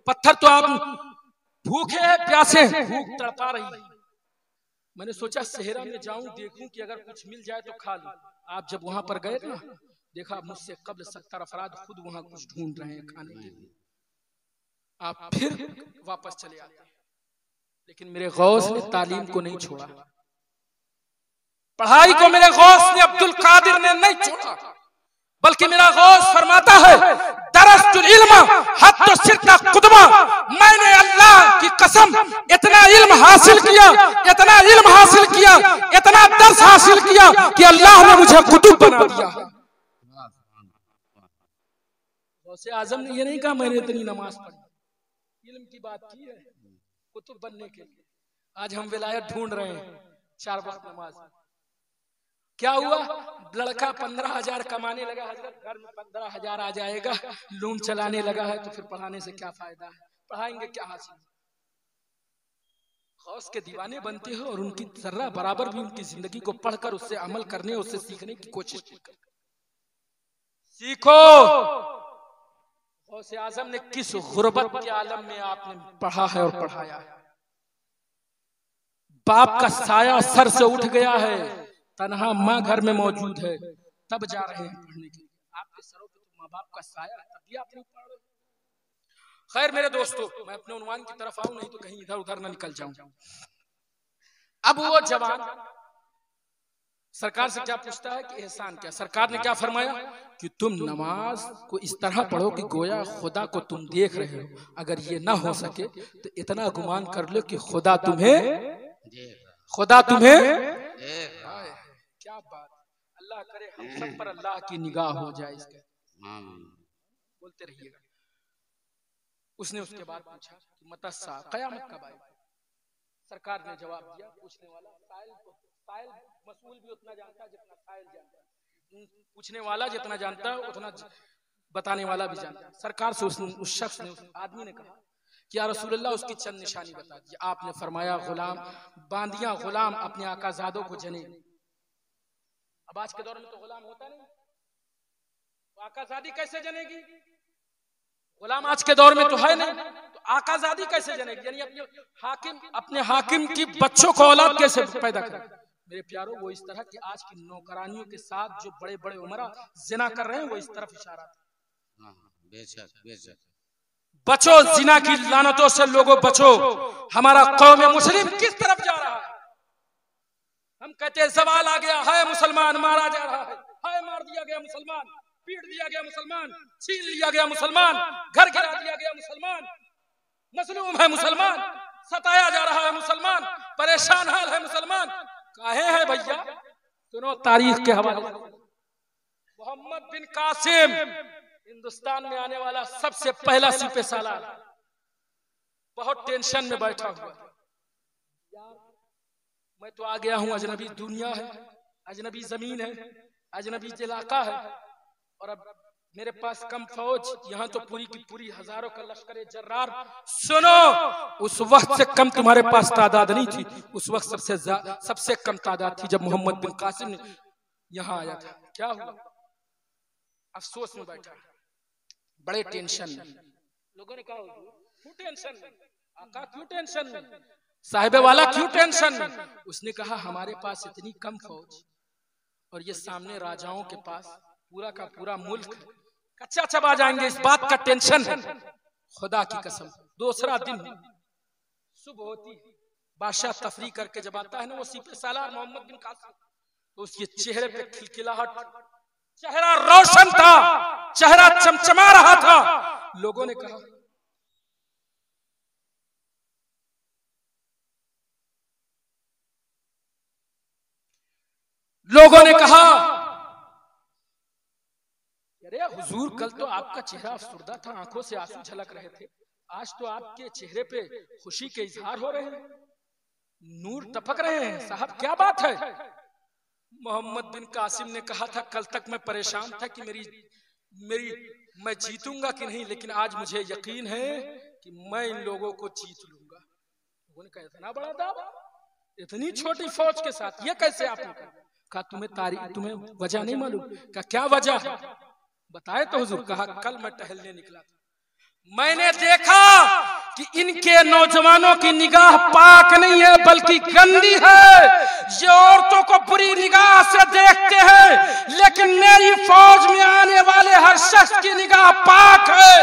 पत्थर तो आप भूखे हैं, प्यासे हैं, भूख तड़पा रही है। मैंने सोचा सेहरा में जाऊं, देखूं कि अगर कुछ मिल जाए तो खा लूं। आप जब वहां पर गए ना, देखा मुझसे कब्ल 70 अफराद खुद वहां कुछ ढूंढ रहे हैं खाने के लिए। आप फिर वापस चले आते हैं, लेकिन मेरे गौस ने तालीम को नहीं छोड़ा, पढ़ाई को मेरे गौस ने, अब्दुल कादिर ने नहीं छोड़ा, बल्कि मेरा गौस फरमाता है, दरस्तुल इल्म हत्ता सिरता कुतबा, मैंने अल्लाह की कसम इतना इल्म हासिल किया, इतना इल्म हासिल किया, इतना दर्स हासिल किया कि अल्लाह ने मुझे कुतुब बना दिया। गौसे आजम ने ये नहीं कहा मैंने इतनी नमाज पढ़ी, इल्म की बात की है कुतुब बनने के लिए। आज हम विलायत ढूंढ रहे हैं, 4 वक्त नमाज। क्या हुआ? लड़का 15,000 कमाने लगा, हजरत घर में 15,000 आ जाएगा, लूम चलाने लगा है, तो फिर पढ़ाने से क्या फायदा है? पढ़ाएंगे क्या हासिल? गौस के दीवाने बनते हो और उनकी जर्रा बराबर भी उनकी जिंदगी को पढ़कर उससे अमल करने, उससे सीखने की कोशिश सीखो। गौसे आजम ने किस गुर्बत के आलम में आपने पढ़ा है और पढ़ाया है। बाप का साया सर से उठ गया है, तन्हा माँ घर में मौजूद है, तब जा रहे हैं पढ़ने के लिए। आपके सरों पे तो माँ बाप का साया है, तब भी आप नहीं पढ़ रहे। खैर मेरे दोस्तों, मैं अपने उन्वान की तरफ आऊं, नहीं तो कहीं इधर उधर ना निकल जाऊं। अब वो जवान सरकार से क्या पूछता है कि एहसान क्या? सरकार ने क्या फरमाया कि तुम नमाज को इस तरह पढ़ो कि गोया खुदा को तुम देख रहे हो। अगर ये ना हो सके तो इतना गुमान कर लो कि खुदा तुम्हें खुदा तुम्हें एक क्या बात, अल्लाह करे हम सब पर अल्लाह की निगाह हो जाए इसके। बोलते रहिएगा। उसने उसके बाद पूछा कि मतस्सा, कयामत कब आएगी? सरकार ने जवाब दिया, पूछने वाला साइल मसूल भी उतना जानता है जितना साइल जानता है, पूछने वाला जितना जानता है उतना बताने वाला भी जानता है। सरकार से उस शख्स ने, उस आदमी ने कहा कि या रसूलल्लाह उसकी चंद निशानी बता दी। आपने फरमाया गुलाम बांदियां गुलाम अपने आकाजादों को जने। अब आज के दौर में तो गुलाम होता नहीं, तो आकाजादी कैसे जनेगी? गुलाम आज के दौर में तो है नहीं, तो आकाजादी कैसे जनेगी? यानी अपने हाकिम की बच्चों को औलाद कैसे पैदा करे? मेरे प्यारों, वो इस तरह की आज की नौकरानियों के साथ जो बड़े बड़े उमरा जिना कर रहे हैं, वो इस तरफ इशारा था। बेशक बेशक, बचो जिना की लानतों से लोगों, बचो। हमारा कौम मुस्लिम किस तरफ जा रहा है? हम कहते हैं सवाल आ गया है, मुसलमान मारा जा रहा है, मार दिया गया मुसलमान, पीट दिया गया मुसलमान, छीन लिया गया मुसलमान, घर गिरा दिया गया मुसलमान, मजलूम है मुसलमान, सताया जा रहा है मुसलमान, परेशान हाल है मुसलमान। काहे है भैया? सुनो तारीख के हवाले से, मोहम्मद बिन कासिम हिंदुस्तान में आने वाला सबसे पहला सिपह सालार, बहुत टेंशन में बैठा हुआ। मैं तो आ गया हूं, अजनबी दुनिया है, अजनबी जमीन है, अजनबी इलाका है, और अब मेरे पास कम फौज, यहाँ तो पूरी की पूरी हजारों का लश्कर जर्रार। सुनो, उस वक्त से कम तुम्हारे पास तादाद नहीं थी, उस वक्त सबसे कम तादाद थी जब मोहम्मद बिन कासिम ने यहाँ आया था। क्या हुआ? अफसोस में बैठा, बड़े टेंशन में। लोगों ने कहा क्यों टेंशन में आका, क्यों टेंशन में साहिबे वाला, क्यों टेंशन में? उसने कहा हमारे पास इतनी कम फौज और ये सामने राजाओं के पास पूरा का पूरा मुल्क कच्चा चबा जाएंगे, इस बात का टेंशन है। खुदा की कसम, दूसरा दिन सुबह होती, बादशाह तफरी करके जब आता है ना वो सिपह सालार मोहम्मद बिन कासिम, तो उसके चेहरे पे खिलखिलाहट, चेहरा रोशन था, चेहरा चमचमा रहा था। लोगों ने कहा अरे हुजूर, कल तो आपका चेहरा अफसुर्दा था, आंखों से आंसू झलक रहे थे, आज तो आपके चेहरे पे खुशी के इजहार हो रहे हैं, नूर टपक रहे हैं। साहब क्या बात है? मोहम्मद बिन कासिम ने कहा था कल तक मैं परेशान था कि मैं जीतूंगा कि नहीं, लेकिन आज मुझे यकीन है कि मैं इन लोगों को जीत लूंगा। लोगों ने कहा इतना बड़ा दावा, इतनी छोटी फौज के साथ, ये कैसे आपने कहा? तुम्हें वजह नहीं मालूम? कहा क्या वजह है? बताए तो हुजूर। कहा कल मैं टहलने निकला था, मैंने देखा कि इनके नौजवानों की निगाह पाक नहीं है बल्कि गंदी है। ये औरतों को बुरी निगाह से देखते हैं, लेकिन मेरी फौज में आने वाले हर शख्स की निगाह पाक है।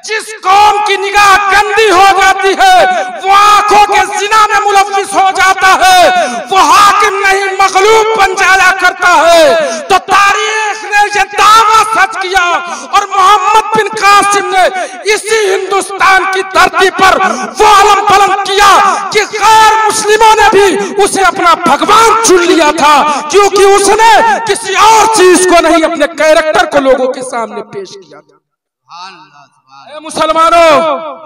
जिस कौम की निगाह गंदी हो जाती है वो आंखों के जिना में मुलव्विस हो जाता है, वो हाकिम नहीं मगलूब बन जाया करता है। तो तारीख ने ये दावा सच किया और मोहम्मद बिन कासिम ने इसी हिंदुस्तान की धरती पर वो अलम बुलंद किया कि गैर मुस्लिमों ने भी उसे अपना भगवान चुन लिया था, क्योंकि उसने किसी और चीज को नहीं अपने कैरेक्टर को लोगों के सामने पेश किया था। मुसलमानों,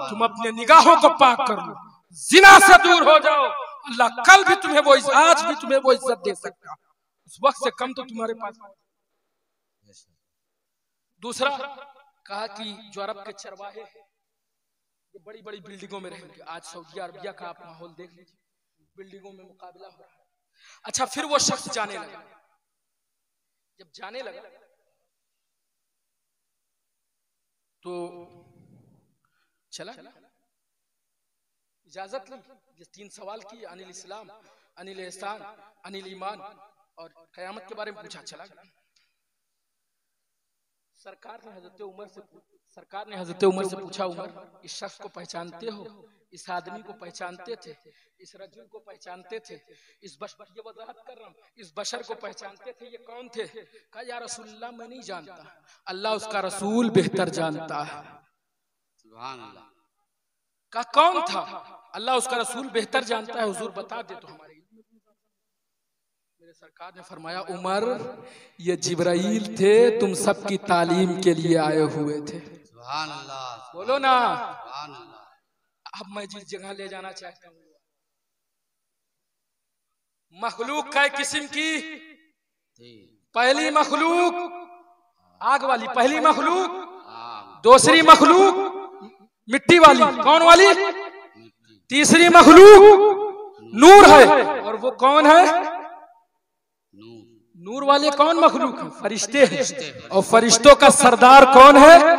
तुम अपने निगाहों को पाक कर लो, जिना से दूर हो जाओ। अल्लाह कल भी तुम्हें वो, आज भी तुम्हें वो इज्जत दे सकता, उस वक्त से कम तो तुम्हारे पास। दूसरा कहा कि जो अरब के चरवाहे ये बड़ी बड़ी बिल्डिंगों में रहेंगे। आज सऊदी अरबिया का आप माहौल देख लीजिए, बिल्डिंगों में मुकाबला हो रहा है। अच्छा, फिर वो शख्स जाने लगा। जब जाने लगा तो चला, इजाजत ली, ये 3 सवाल किए, अनिल इस्लाम, अनिल एहसान, अनिल ईमान, और कयामत के बारे में पूछा, चला गया। सरकार ने हजरत उमर से पूछा, उमर इस शख्स को पहचानते हो? इस आदमी को पहचानते थे? इस रजुल को पहचानते थे? इस बशर, ये वजाहत कर रहा हूं, इस बशर को पहचानते थे? ये कौन थे? कहा या रसूलल्लाह मैं नहीं जानता, अल्लाह उसका रसूल बेहतर जानता है। सुभान अल्लाह। कहा कौन था? अल्लाह उसका रसूल बेहतर जानता है, हुजूर बता दे तो हमारे। मेरे सरकार ने फरमाया उमर ये जिब्राइल थे, तुम सबकी तालीम के लिए आए हुए थे। सुभान अल्लाह, बोलो ना। सुभान अल्लाह। अब मैं जिस जगह ले जाना चाहता हूँ, मखलूक कै किस्म की? पहली मखलूक आग वाली, पहली मखलूक, दूसरी मखलूक मिट्टी वाली, कौन वाली? तीसरी मखलूक नूर है, और वो कौन है? नूर वाले कौन मखलूक है? फरिश्ते हैं, और फरिश्तों का सरदार कौन है?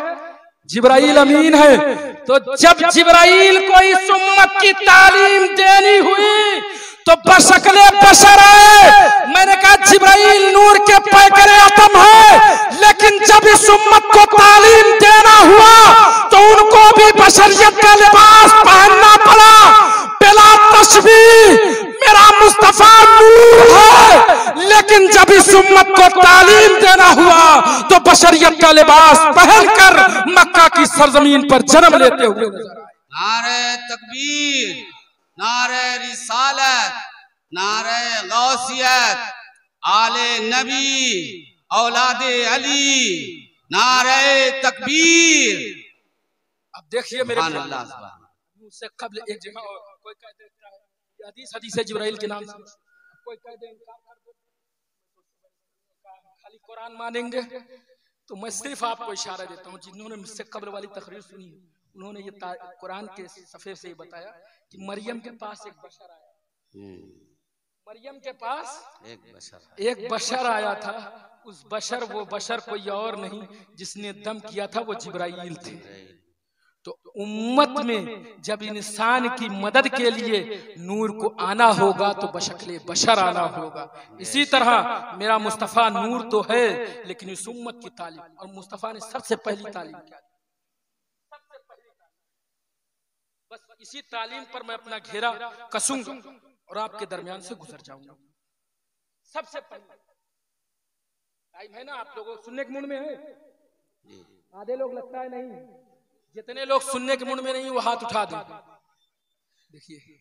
जिब्राइल अमीन है। तो जब जिब्राइल को इस उम्मत की तालीम देनी हुई तो बशकले बशर आए। मैंने कहा जिब्राइल नूर के पैकरे आतम है, लेकिन जब इस उम्मत को तालीम देना हुआ तो उनको भी बशरियत का लिबास पहनना पड़ा। बिला तशबीह मेरा मुस्तफा नूर है, लेकिन जब इस उम्मत को तालीम देना हुआ तो बशरियत का लिबास पहनकर मक्का की सरजमीन पर जन्म लेते हुए। नारे तकबीर, नारे रिसालत, नारे गौसियत, आले नबी, औलादे अली, नारे तकबीर। अब देखिए मेरे मुझसे कबल एक जगह और कोई कह देता है हदीस है जिब्राइल के नाम से, कोई कह दे खाली कुरान मानेंगे। तो मैं सिर्फ आपको इशारा देता हूँ, जिन्होंने मुझसे कब्र वाली तकरीर सुनी है उन्होंने ये कुरान के सफ़े से बताया कि मरियम के पास एक बशर आया। मरियम के पास एक बशर आया था। उस बशर, वो बशर कोई और नहीं, जिसने दम किया था वो जिब्राइल थे। तो उम्मत में जब इंसान की मदद के लिए नूर को आना होगा तो बशक्ले बशर आना होगा। इसी तरह मेरा मुस्तफ़ा नूर तो है, लेकिन इस उम्मत की तालीम, और मुस्तफ़ा ने सबसे पहली तालीम क्या दी? बस इसी तालीम पर मैं अपना घेरा कसूंगा और आपके दरमियान से गुजर जाऊंगा। सबसे पहले टाइम है ना, आप लोगों सुनने के मूड में है? आधे लोग लगता है नहीं। जितने लोग सुनने के मूड में नहीं वो हाथ उठा दें। देखिए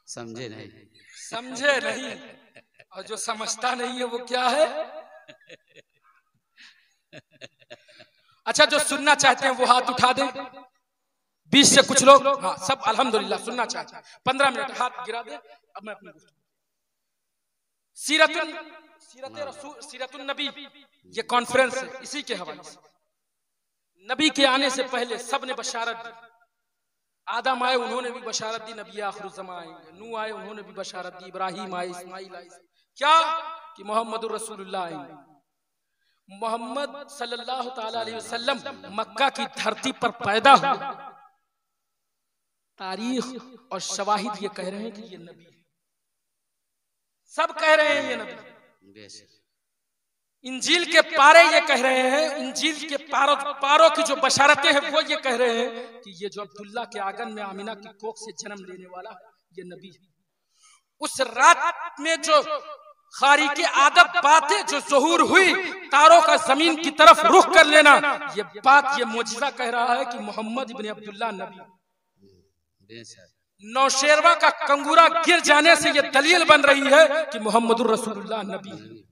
समझे नहीं, समझे नहीं, और जो समझता नहीं है वो क्या है? अच्छा, जो सुनना चाहते हैं वो हाथ उठा दें। 20 से कुछ लोग, हाँ सब अल्हम्दुलिल्लाह सुनना चाहते हैं। 15 मिनट हाथ गिरा दे। अब मैं अपनी सीरतुन नबी, ये कॉन्फ्रेंस है, इसी के हवाले से। नबी के आने से पहले सब ने बशारत दी। आदम आए उन्होंने भी बशारत दी, नबी आखिर ज़मां आएंगे। नूह आए उन्होंने भी बशारत दी, इब्राहिम आए, इस्माइल आए। क्या कि मोहम्मदुर रसूलुल्लाह आएंगे। मोहम्मद सल्लल्लाहु ताला अलैहि वसल्लम मक्का की धरती पर पैदा हुए। तारीख और शवाहिद ये कह रहे हैं कि ये नबी है। सब कह रहे हैं ये नबी। इंजील के पारे ये कह रहे हैं, इंजील के पारों की जो बशारतें हैं वो ये कह रहे हैं कि ये जो अब्दुल्ला के आंगन में आमिना की कोख से जन्म लेने वाला ये नबी है। उस रात में जो खारिके आदत बातें जो ज़ुहूर हुई, तारों का जमीन की तरफ रुख कर लेना, ये बात, ये मोजिज़ा कह रहा है कि मोहम्मद इब्न अब्दुल्ला नबी। नौशेरवा का कंगूरा गिर जाने से ये दलील बन रही है कि मोहम्मदुर रसूलुल्लाह नबी।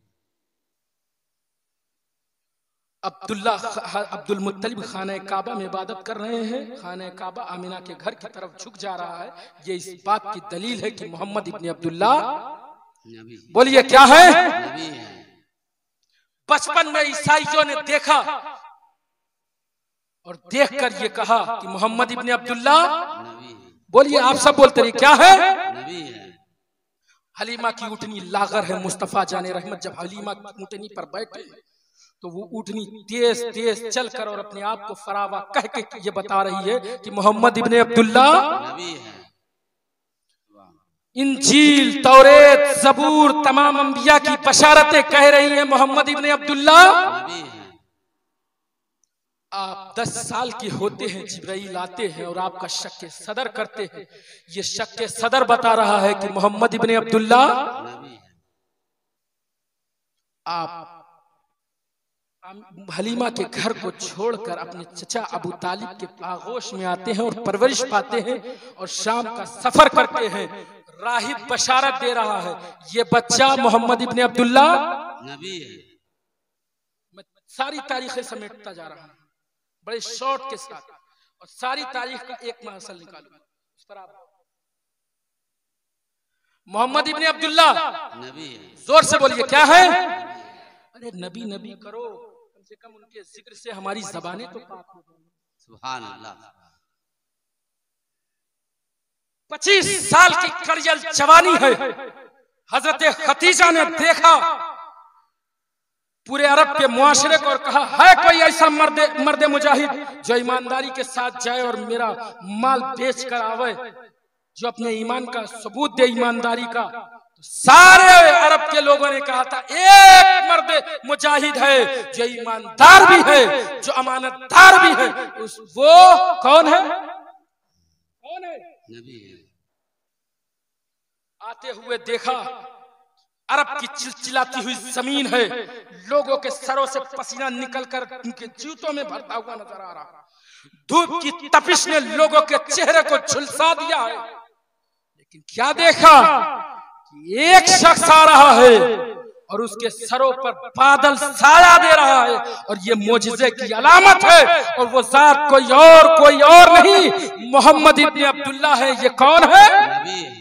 अब्दुल मुत्तलिब खाने काबा में इबादत कर रहे हैं। खाने काबा आमिना के घर की तरफ झुक जा रहा है। ये इस बात की दलील है कि मोहम्मद इब्न अब्दुल्ला, बोलिए क्या है? बचपन में ईसाइयों ने देखा और देखकर ये कहा कि मोहम्मद इब्न अब्दुल्ला, बोलिए आप सब बोलते रहिए क्या है? हलीमा की ऊँटनी लागर है। मुस्तफा जाने रहमत जब हलीमा की ऊँटनी पर बैठे तो वो ऊँटनी तेज तेज चलकर और अपने आप को फरावा कह के ये बता रही है कि मोहम्मद इब्न अब्दुल्ला नबी है। इंजील, तौरेत, ज़बूर, तमाम अंबिया की बशारतें कह रही हैं मोहम्मद इब्न अब्दुल्ला नबी है। आप 10 साल के होते हैं, जिब्राइल आते हैं और आपका शक सदर करते हैं। ये शक सदर बता रहा है कि मोहम्मद इब्न अब्दुल्ला नबी है। आप हलीमा के घर को छोड़कर अपने चचा अबू तालिब के आगोश में आते हैं और परवरिश पाते हैं और शाम का सफर करते हैं। राहिब बशारत दे रहा है ये बच्चा मोहम्मद इब्ने अब्दुल्ला नबी है। मैं सारी तारीखें समेटता जा रहा हूँ बड़े शॉर्ट के साथ और सारी तारीख का एक महसल निकालूंगा उस पर आप मोहम्मद इब्ने अब्दुल्ला नबी है। जोर से बोलिए क्या है? अरे नबी नबी करो, कम से कम उनके जिक्र से हमारी ज़बानें तो पाक हो जाएं। सुभान अल्लाह। 25 साल की कड़ियल जवानी है। हजरत खतीजा ने देखा पूरे अरब के मुआशरे को और कहा है कोई ऐसा मर्द मुजाहिद जो ईमानदारी के साथ जाए और मेरा माल बेच कर आवे, जो अपने ईमान का सबूत दे ईमानदारी का। तो सारे अरब के लोगों ने कहा था एक मर्द मुजाहिद है जो ईमानदार भी है, जो अमानतदार भी है, वो कौन है? कौन है? नबी है। आते हुए देखा अरब की चिलचिलाती हुई जमीन है, लोगों के सरों से पसीना निकलकर उनके जूतों में भरता हुआ नजर आ रहा। धूप की तपिश ने लोगों के चेहरे को झुलसा दिया है, लेकिन क्या देखा कि एक शख्स आ रहा है और उसके सरों पर बादल साया दे रहा है और ये मोजिज़े की अलामत है और वो जात कोई और नहीं मोहम्मद इब्ने अब्दुल्ला है। ये कौन है? नबी है।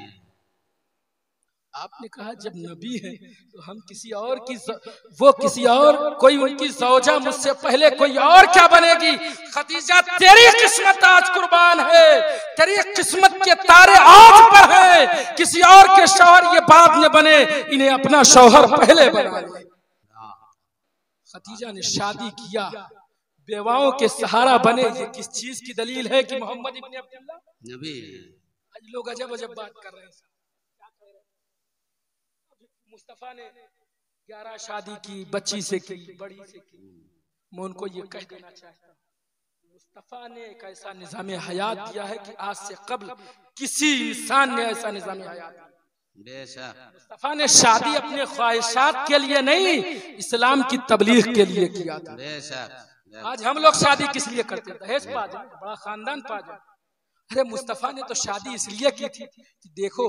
आपने कहा जब नबी है तो हम किसी और की वो किसी और कोई उनकी ज़ौजा मुझसे पहले कोई और क्या बनेगी? खदीजा तेरी किस्मत आज कुर्बान है, तेरी किस्मत के तारे आज पर हैं, किसी और के शौहर ये बाद में बने, इन्हें अपना शौहर पहले बना ले। खदीजा ने शादी किया, बेवाओं के सहारा बने। ये किस चीज की दलील है कि मोहम्मद इब्ने अब्दुल्ला नबी है। आज लोग अजब अजब बात कर रहे हैं। मुस्तफा ने 11 शादी की, बच्ची से की, बड़ी से की। मैं उनको ये कह देना चाहता हूँ, मुस्तफा ने एक ऐसा निज़ाम हयात दिया है कि आज से कबल किसी इंसान ने ऐसा निज़ाम हयात दिया। बेशक मुस्तफा ने शादी अपने ख्वाहिशात के लिए नहीं, इस्लाम की तबलीग के लिए किया था। बेशक। आज हम लोग शादी किस लिए करते हैं? दहेज पा जाए, बड़ा खानदान पा जाए। अरे मुस्तफा ने तो शादी इसलिए की थी कि देखो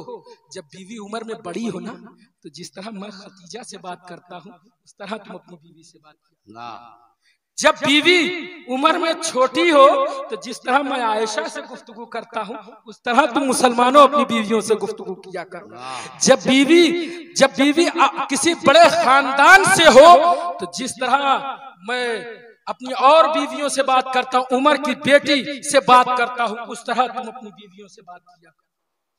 जब बीवी उम्र में बड़ी हो ना, तो जिस तरह मैं खतीजा से बात करता हूँ उस तरह तुम अपनी बीवी से बात किया। जब बीवी उम्र में छोटी हो तो जिस तरह मैं आयशा से गुफ्तगू करता हूँ उस तरह तुम मुसलमानों अपनी बीवियों से गुफ्तगू किया करो। जब बीवी किसी बड़े खानदान से हो तो जिस तरह मैं अपनी और बीवियों से बात करता हूँ, उमर की बेटी से बात करता हूँ, उस तरह तुम अपनी बीवियों से बात किया।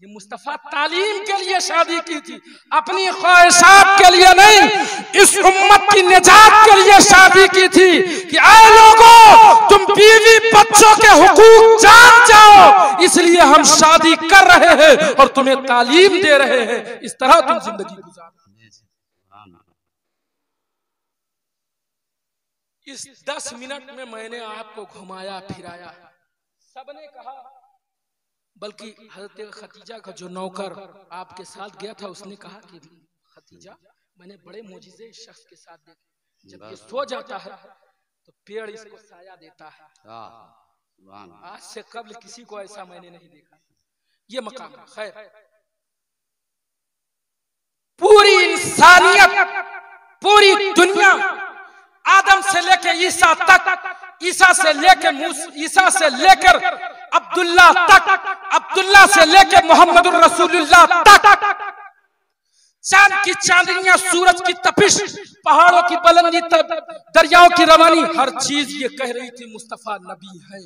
ये मुस्तफा तालीम के लिए शादी की थी, अपनी ख्वाहिशात के लिए नहीं, इस उम्मत की निजात के लिए शादी की थी कि आए लोगों तुम बीवी बच्चों के हुकूक जान जाओ, इसलिए हम शादी कर रहे हैं और तुम्हें तालीम दे रहे हैं, इस तरह तुम जिंदगी गुजारो। इस 10 मिनट में मैंने आपको घुमाया फिराया। सबने कहा, बल्कि हजरत खतीजा का जो नौकर आपके साथ गया था उसने कहा कि खतीजा मैंने बड़े मोजिज़े शख्स के साथ देखे, जब ये सो जाता है तो पेड़ इसको साया देता है। आज से कबल किसी को ऐसा मैंने नहीं देखा। ये मकाम खैर, पूरी इंसानियत, पूरी दुनिया, आदम से लेकर ईसा तक, ईसा से लेकर अब्दुल्ला तक, अब्दुल्ला से लेकर मोहम्मद रसूलुल्लाह तक, चांद की चांदनियां, सूरज की तपिश, पहाड़ों की बुलंदी, दरियाओं की रवानी, हर चीज ये कह रही थी मुस्तफा नबी है।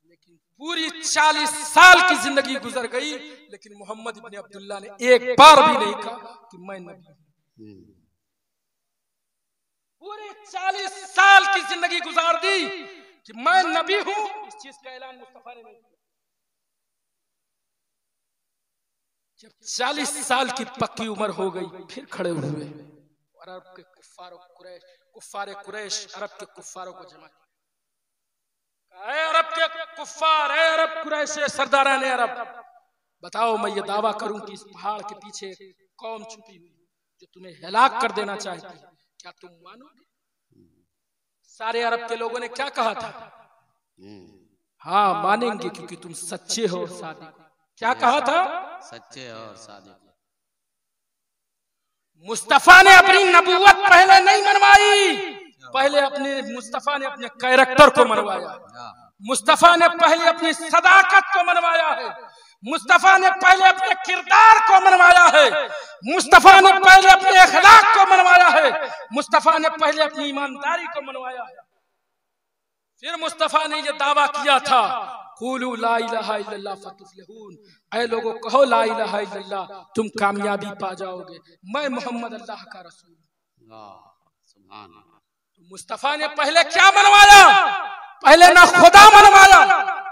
लेकिन पूरी 40 साल की जिंदगी गुजर गई, लेकिन मोहम्मद इब्ने अब्दुल्ला ने एक बार भी नहीं कहा कि मैं नबी हूं। पूरी 40 साल की जिंदगी गुजार दी कि मैं नबी हूं, इस चीज का ऐलान मुस्तफा ने नहीं किया। जब 40 साल की पक्की उम्र हो गई, फिर खड़े हुए और अरब के कुफ्फार कुरैश, अरब के कुफ्फारों को जमा किया। अरब के कुफ्फार, अरब कुरैश, सरदारान अरब, बताओ मैं ये दावा करूं कि इस पहाड़ के पीछे कौम छुपी हुई जो तुम्हें हलाक कर देना चाहती है, क्या तुम मानोगे? सारे अरब के लोगों ने क्या कहा था? हाँ मानेंगे क्योंकि तुम सच्चे हो। शादी क्या कहा था? सच्चे और सादिक। मुस्तफा ने अपनी नबूवत पहले नहीं मनवाई, पहले अपने मुस्तफा ने अपने कैरेक्टर को मनवाया। मुस्तफा ने पहले अपनी सदाकत को मनवाया है, मुस्तफा ने पहले अपने किरदार को मनवाया है, मुस्तफा ने पहले अपने अखलाक को मनवाया है, मुस्तफा ने पहले अपनी ईमानदारी को मनवाया है। फिर मुस्तफा ने यह दावा किया था, कुलू ला इलाहा इल्लल्लाह फतुफ्लिहून, ऐ लोगों कहो ला इलाहा इल्लल्लाह, तुम कामयाबी पा जाओगे, मैं मोहम्मद अल्लाह का रसूल। मुस्तफा ने पहले क्या मनवाया? पहले न खुदा मनवाया,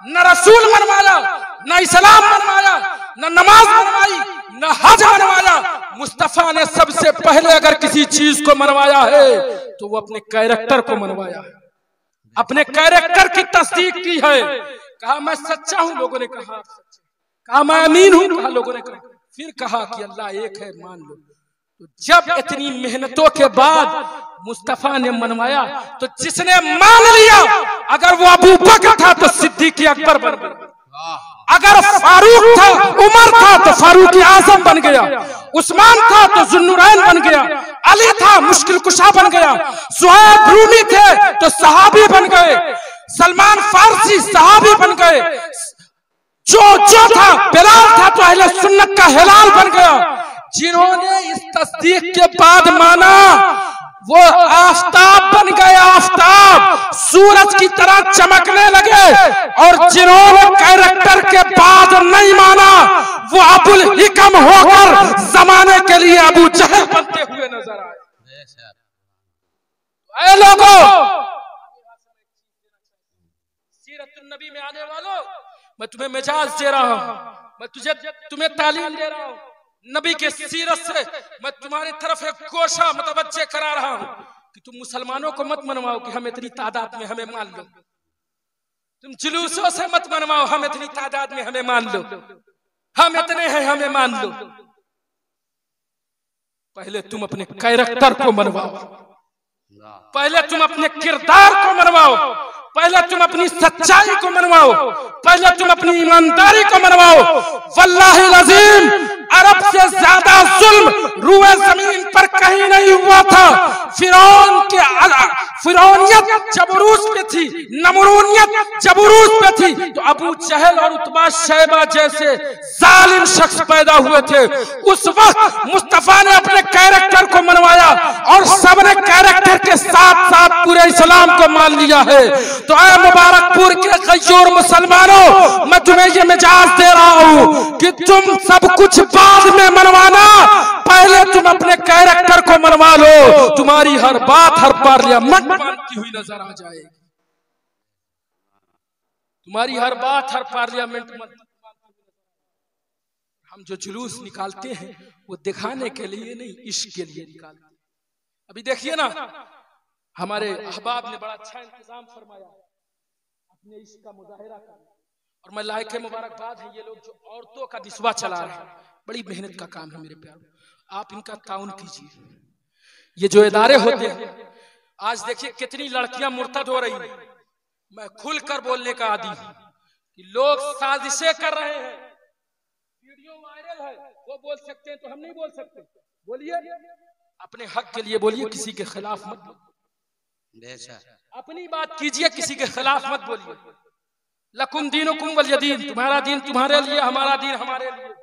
न रसूल मनवाया, न इस्लाम मनवाया, न नमाज मनवाई, न हज मनवाया। मुस्तफा ने सबसे पहले अगर किसी चीज को मनवाया है तो वो अपने कैरेक्टर को मनवाया है, अपने कैरेक्टर की तस्दीक की है। कहा मैं सच्चा हूं, लोगों ने कहा मैं अमीन हूं, कहा लोगों ने कहा, फिर कहा कि अल्लाह एक है, मान लो। तो जब इतनी मेहनतों के बाद मुस्तफा ने मनवाया तो जिसने मान लिया, अगर वो अबू बकर था तो सिद्दीक अकबर बन गया, अगर फारूक था, उमर था तो फारूक आजम बन गया, उस्मान था तो जुन्नुरैन बन गया, अली था मुश्किल कुशा बन गया, सुहैब रूमी थे तो सहाबी बन गए, सलमान फारसी सहाबी बन गए, जो था बिलाल था तो अहले सुन्नत का हिलाल बन गया। जिन्होंने इस तस्दीक के बाद माना वो आफताब बन गए, आफताब सूरज की तरह चमकने लगे। और जिन्होंने कैरेक्टर के बाद नहीं माना वो अबुल हिकम होकर जमाने के लिए अबू जहल बनते हुए नजर आए। ऐ लोगों, सीरतुन नबी में आने वालों, मैं तुम्हें मिजाज दे रहा हूं, मैं तुम्हें तालीम दे रहा हूं। नबी के सीरत से मैं तुम्हारी तरफ एक गोशा मुतवज्जे करा रहा हूं कि तुम मुसलमानों को मत मनवाओ कि हम इतनी तादाद में हमें मान लो, तुम जुलूसों से मत मनवाओ हम इतनी तादाद में हमें मान लो, हम इतने हैं हमें मान लो। पहले तुम अपने कैरेक्टर को मनवाओ, पहले तुम अपने किरदार को मनवाओ, पहले तुम अपनी सच्चाई को मनवाओ, पहले तुम अपनी ईमानदारी को मनवाओ। वल्लाहि अज़ीम, अरब से ज्यादा जुल्म रूए जमीन पर कहीं नहीं हुआ था। फिरौनियत जबरूस पे थी, नमरूनियत जबरूस पे थी, तो अबू जहल और उतबा शैबा जैसे जालिम शख्स पैदा हुए थे। उस वक्त मुस्तफा ने अपने कैरेक्टर को मनवाया और सबने कैरेक्टर के साथ साथ पूरे इस्लाम को मान लिया है। तो ऐ मुबारकपुर के गयूर मुसलमानों, मैं तुम्हें ये मिजाज दे रहा हूं कि तुम सब कुछ बाद में मनवाना, पहले तुम अपने कैरेक्टर को मनवा लो, तुम्हारी हर बात हर पार्लियामेंट मानती हुई नजर आ जाएगी, तुम्हारी हर बात हर पार्लियामेंट में। हम जो जुलूस निकालते हैं वो दिखाने के लिए नहीं, इश्क के लिए निकालते हैं। अभी देखिए ना, हमारे अहबाब ने बड़ा अच्छा इंतजाम फरमाया अपने इश्क का मुजाहिरा करने, और मैं लायक मुबारकबाद है ये लोग जो औरतों का निस्वा चला रहे हैं, बड़ी मेहनत का काम है मेरे प्यारों, आप इनका ताउन कीजिए। ये जो इदारे होते हैं, आज देखिए कितनी लड़कियां मुर्तद हो रही हैं। मैं खुलकर बोलने का आदी हूं कि लोग साजिशें कर रहे हैं, वीडियो वायरल है, वो बोल सकते हैं तो हम नहीं बोल सकते। बोलिए, अपने हक के लिए बोलिए, किसी के खिलाफ मत बोलिए, अपनी बात कीजिए, किसी के खिलाफ मत बोलिए। लकुम दीनुकुम वलिय दीन, तुम्हारा दीन तुम्हारे लिए, हमारा दीन हमारे लिए।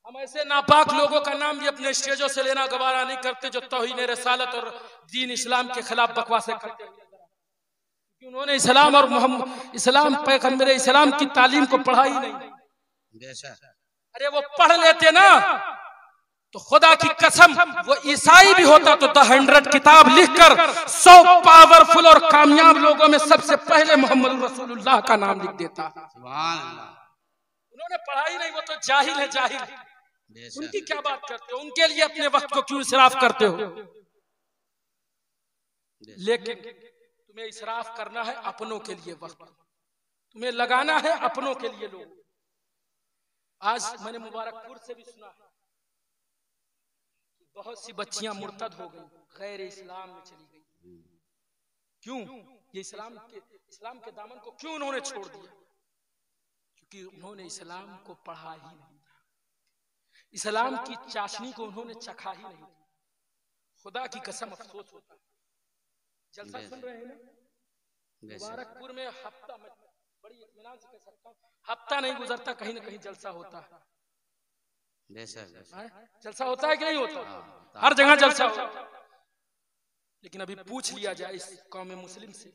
हम ऐसे नापाक लोगों का नाम भी अपने स्टेजों से लेना गवारा नहीं करते जो तौहीन रिसालत और दीन इस्लाम के खिलाफ बकवासें करते हैं, क्योंकि उन्होंने इस्लाम और मोहम्मद इस्लाम पैगंबर इस्लाम की तालीम को पढ़ा ही नहीं। अरे वो पढ़ लेते ना तो खुदा की कसम वो ईसाई भी होता तो द 100 किताब लिखकर 100 पावरफुल और कामयाब लोगों में सबसे पहले मोहम्मद रसूलुल्लाह का नाम लिख देता। उन्होंने पढ़ा ही नहीं, वो तो जाहिल है, जाहिल। उनकी क्या बात करते हो, उनके लिए अपने वक्त को क्यों इसराफ करते हो? लेकिन तुम्हें इसराफ करना है अपनों के लिए, वक्त तुम्हें लगाना है अपनों के लिए। लोग आज मैंने मुबारकपुर से भी सुना बहुत सी बच्चियां मुर्तद हो गई, गैर इस्लाम में चली गई। क्यों? ये इस्लाम के दामन को क्यों उन्होंने छोड़ दिया? क्योंकि उन्होंने इस्लाम को पढ़ा ही नहीं था, इस्लाम की चाशनी को उन्होंने चखा ही नहीं था। खुदा की कसम अफसोस होता है। जलसा सुन रहे हैं ना, मुबारकपुर में हफ्ता, में बड़ी इत्मीनान से कह सकता हूँ, हफ्ता नहीं गुजरता कहीं ना कहीं जलसा होता है। जलसा होता है कि नहीं होता? हर जगह जलसा होता है। लेकिन अभी पूछ लिया जाए इस कौम मुस्लिम से,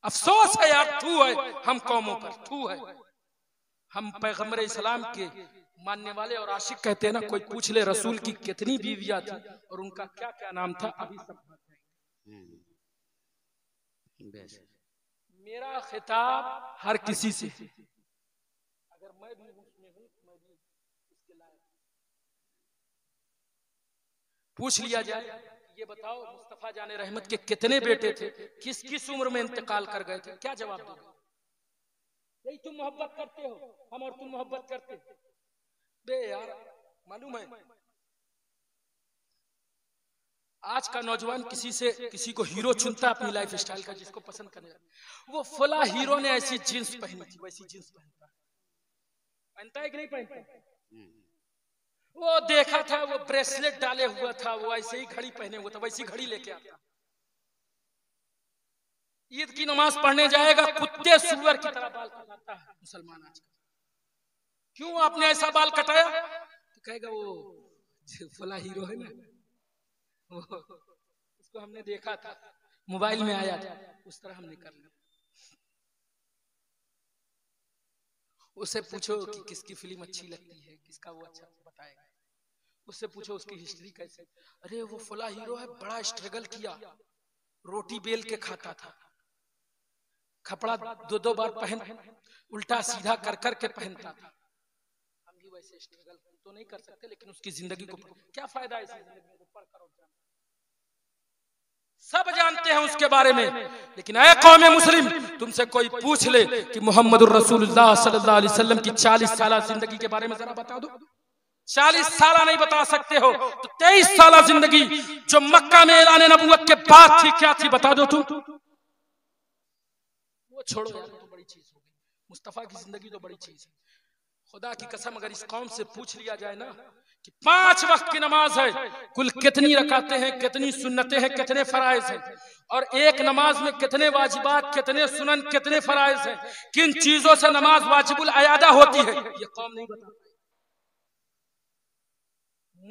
अफसोस है यार, थू है हम कौमों पर, थू है। हम पैगंबर इस्लाम के मानने वाले और आशिक कहते हैं ना, कोई पूछ ले रसूल की कितनी बीवियां थी और उनका क्या क्या नाम था, अभी सब मेरा खिताब हर किसी से, अगर मैं भी उसमें हूं मैं भी इसके लायक। पूछ लिया जाए, ये बताओ मुस्तफा जाने रहमत के कितने बेटे थे, किस किस उम्र में इंतकाल कर गए थे, क्या जवाब दोगे? यही तुम मोहब्बत करते हो, हम और तुम मोहब्बत करते हो। बे यार, मालूम है आज का नौजवान किसी को हीरो चुनता अपनी लाइफ स्टाइल का, जिसको पसंद करने, वो फला हीरो ने ऐसी जींस पहनी थी वैसी जींस पहनता है कि नहीं पहनता? वो देखा था वो ब्रेसलेट डाले हुआ था, वो ऐसे ही घड़ी पहने हुआ था, वैसी घड़ी लेके आता। ईद की नमाज पढ़ने जाएगा, कुत्ते सुअर की तरह बाल कटाता है मुसलमान आज। क्यों आपने ऐसा बाल कटाया? तो कहेगा वो फला हीरो है ना, उसको हमने देखा था, मोबाइल में आया था, उस तरह हमने कर लिया। उससे पूछो कि किसकी फिल्म अच्छी लगती है, किसका वो अच्छा बताएगा। उससे पूछो उसकी हिस्ट्री कैसे, अरे वो फला हीरो है, बड़ा स्ट्रगल किया, रोटी बेल के खाता था, कपड़ा 2-2 बार पहन, उल्टा सीधा कर कर के पहनता था। हम भी वैसे स्ट्रगल तो नहीं कर सकते, लेकिन उसकी जिंदगी को क्या फायदा है, इसी जिंदगी को पढ़ कर सब जानते हैं उसके बारे में। लेकिन ऐ कौम मुस्लिम, तुमसे कोई पूछ ले कि मोहम्मदुर रसूलुल्लाह सल्लल्लाहु अलैहि वसल्लम की 40 साल जिंदगी के बारे में जरा बता दो। 40 साल नहीं बता सकते हो तो 23 साल जिंदगी जो मक्का में ऐलान नबूवत के बाद थी, क्या थी बता दो तुम। वो छोड़ो यार, तो बड़ी चीज हो गई, मुस्तफा की जिंदगी तो बड़ी चीज है। खुदा की कसम अगर इस कौम से पूछ लिया जाए ना कि 5 वक्त की नमाज है, कुल कितनी रकातें हैं, कितनी सुन्नतें हैं, कितने फराइज हैं, और एक नमाज में कितने वाजिबात, कितने सुनन, कितने फराइज हैं, किन चीजों से नमाज वाजिबुल अयादा होती है, ये कौम नहीं बता।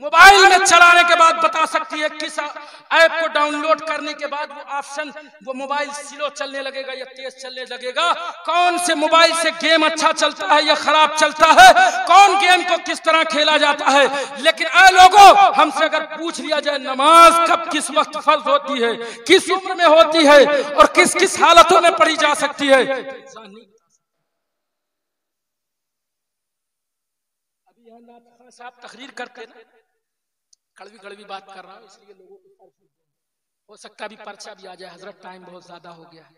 मोबाइल में चलाने के बाद बता सकती है, किस ऐप को डाउनलोड करने के बाद वो ऑप्शन, वो मोबाइल स्लो चलने लगेगा या तेज चलने लगेगा, कौन से मोबाइल से गेम अच्छा चलता है या खराब चलता है, कौन गेम को किस तरह खेला जाता है। लेकिन ऐ लोगों, हमसे अगर पूछ लिया जाए नमाज कब किस वक्त फर्ज होती है, किस उम्र में होती है और किस किस हालतों में पढ़ी जा सकती है, अभी यहाँ साहब तकरीर करते हैं, कड़वी कड़वी बात कर रहा हूँ इसलिए लोगों को हो सकता है अभी पर्चा भी आ जाए, हजरत टाइम बहुत ज्यादा हो गया है।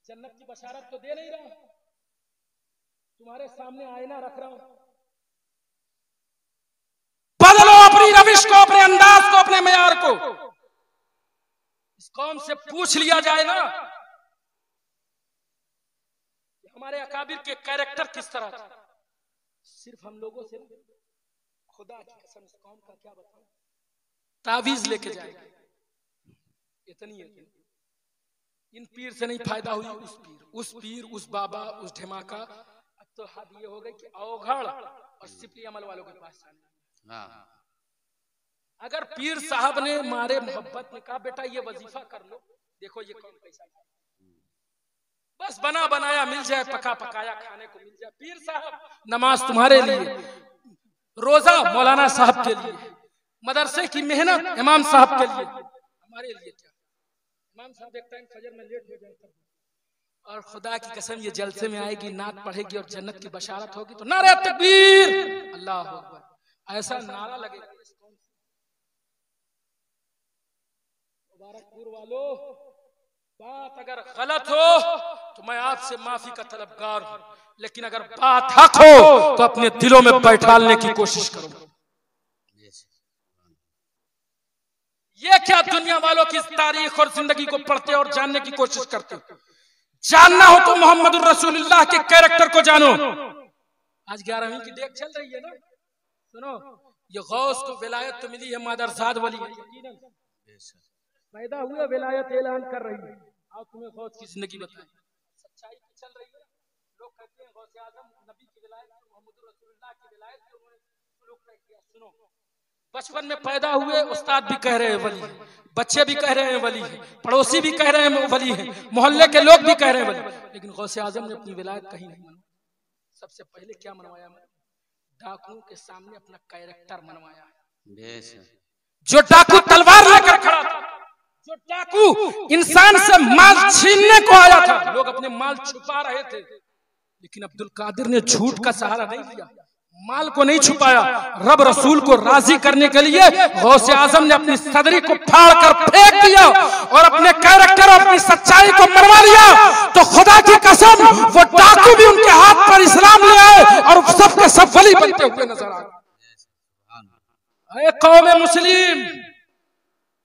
जन्नत की बशारत तो दे नहीं रहा, तुम्हारे सामने आईना रख रहा हूं, बदलो अपनी रविश को, अपने अंदाज को, अपने मयार को। इस कौम से पूछ लिया जाए ना हमारे अकाबिर के कैरेक्टर किस तरह था, सिर्फ हम लोगों से खुदा की कसम इस कौम का क्या बताऊं, तावीज लेके जाएगा इतनी है। इन पीर से नहीं फायदा हुई, उस पीर, उस बाबा, उस ढमाका। अब तो हद ये हो गई कि अवघड़ और सिपली अमल वालों के पास जाना। अगर पीर साहब ने मारे मोहब्बत में कहा बेटा ये वजीफा कर लो, देखो ये कौन कैसा, बस बना बनाया मिल जाए, पका पकाया खाने को मिल जाए। पीर साहब नमाज तुम्हारे लिए, रोजा मौलाना साहब के लिए, मदरसे की मेहनत इमाम साहब के लिए, हमारे लिए क्या। इमाम साहब एक टाइम फजर में लेट हो जाते और खुदा की कसम ये जलसे में आएगी, नात पढ़ेगी और जन्नत की बशारत होगी तो नारे तकबीर, अल्लाह अकबर, ऐसा नारा लगेगा। मुबारकपुर वालों, बात अगर गलत हो तो मैं आपसे माफी का तलबगार हूं, लेकिन अगर बात हक हो तो अपने दिलों में बैठालने की कोशिश करो। ये क्या दुनिया वालों की तारीख और जिंदगी को पढ़ते और जानने की कोशिश करते हो। जानना हो तो मोहम्मद रसूलुल्लाह के कैरेक्टर को जानो। आज 11वीं की डेट चल रही है ना, सुनो, ये गौस को विलायत तो मिली है, मादरसाद वली है, पैदा हुए विलायत ऐलान कर रही है। आओ तुम्हें गौस की जिंदगी बताएं, सच्चाई चल रही है। लोग कहते हैं गौस आजम नबी की विलायत, मोहम्मद रसूलुल्लाह की विलायत के उन्होंने लोग तय किया। सुनो, बचपन में पैदा हुए उस्ताद भी कह रहे हैं वली, बच्चे भी कह रहे हैं वली है, पड़ोसी भी कह रहे हैं वली है, मोहल्ले के लोग भी कह रहे हैं वली, लेकिन गौसे आजम ने अपनी विलायत कहीं नहीं मनवाई। सबसे पहले क्या मनवाया? डाकुओं के सामने अपना कैरेक्टर मनवाया। जो डाकू तलवार लेकर खड़ा था, जो डाकू इंसान से माल छीनने को आया था, लोग अपने माल छुपा रहे थे, लेकिन अब्दुल कादिर ने झूठ का सहारा नहीं लिया, माल को नहीं छुपाया। रब रसूल को राजी करने के लिए गौसे आजम ने अपनी सदरी को फाड़ कर फेंक दिया और अपने कैरेक्टर और अपनी सच्चाई को मनवा लिया। तो खुदा की कसम, वो डाकू भी उनके हाथ पर इस्लाम ले आए और सब के सब वली बनते हुए नजर आए। कौम मुस्लिम,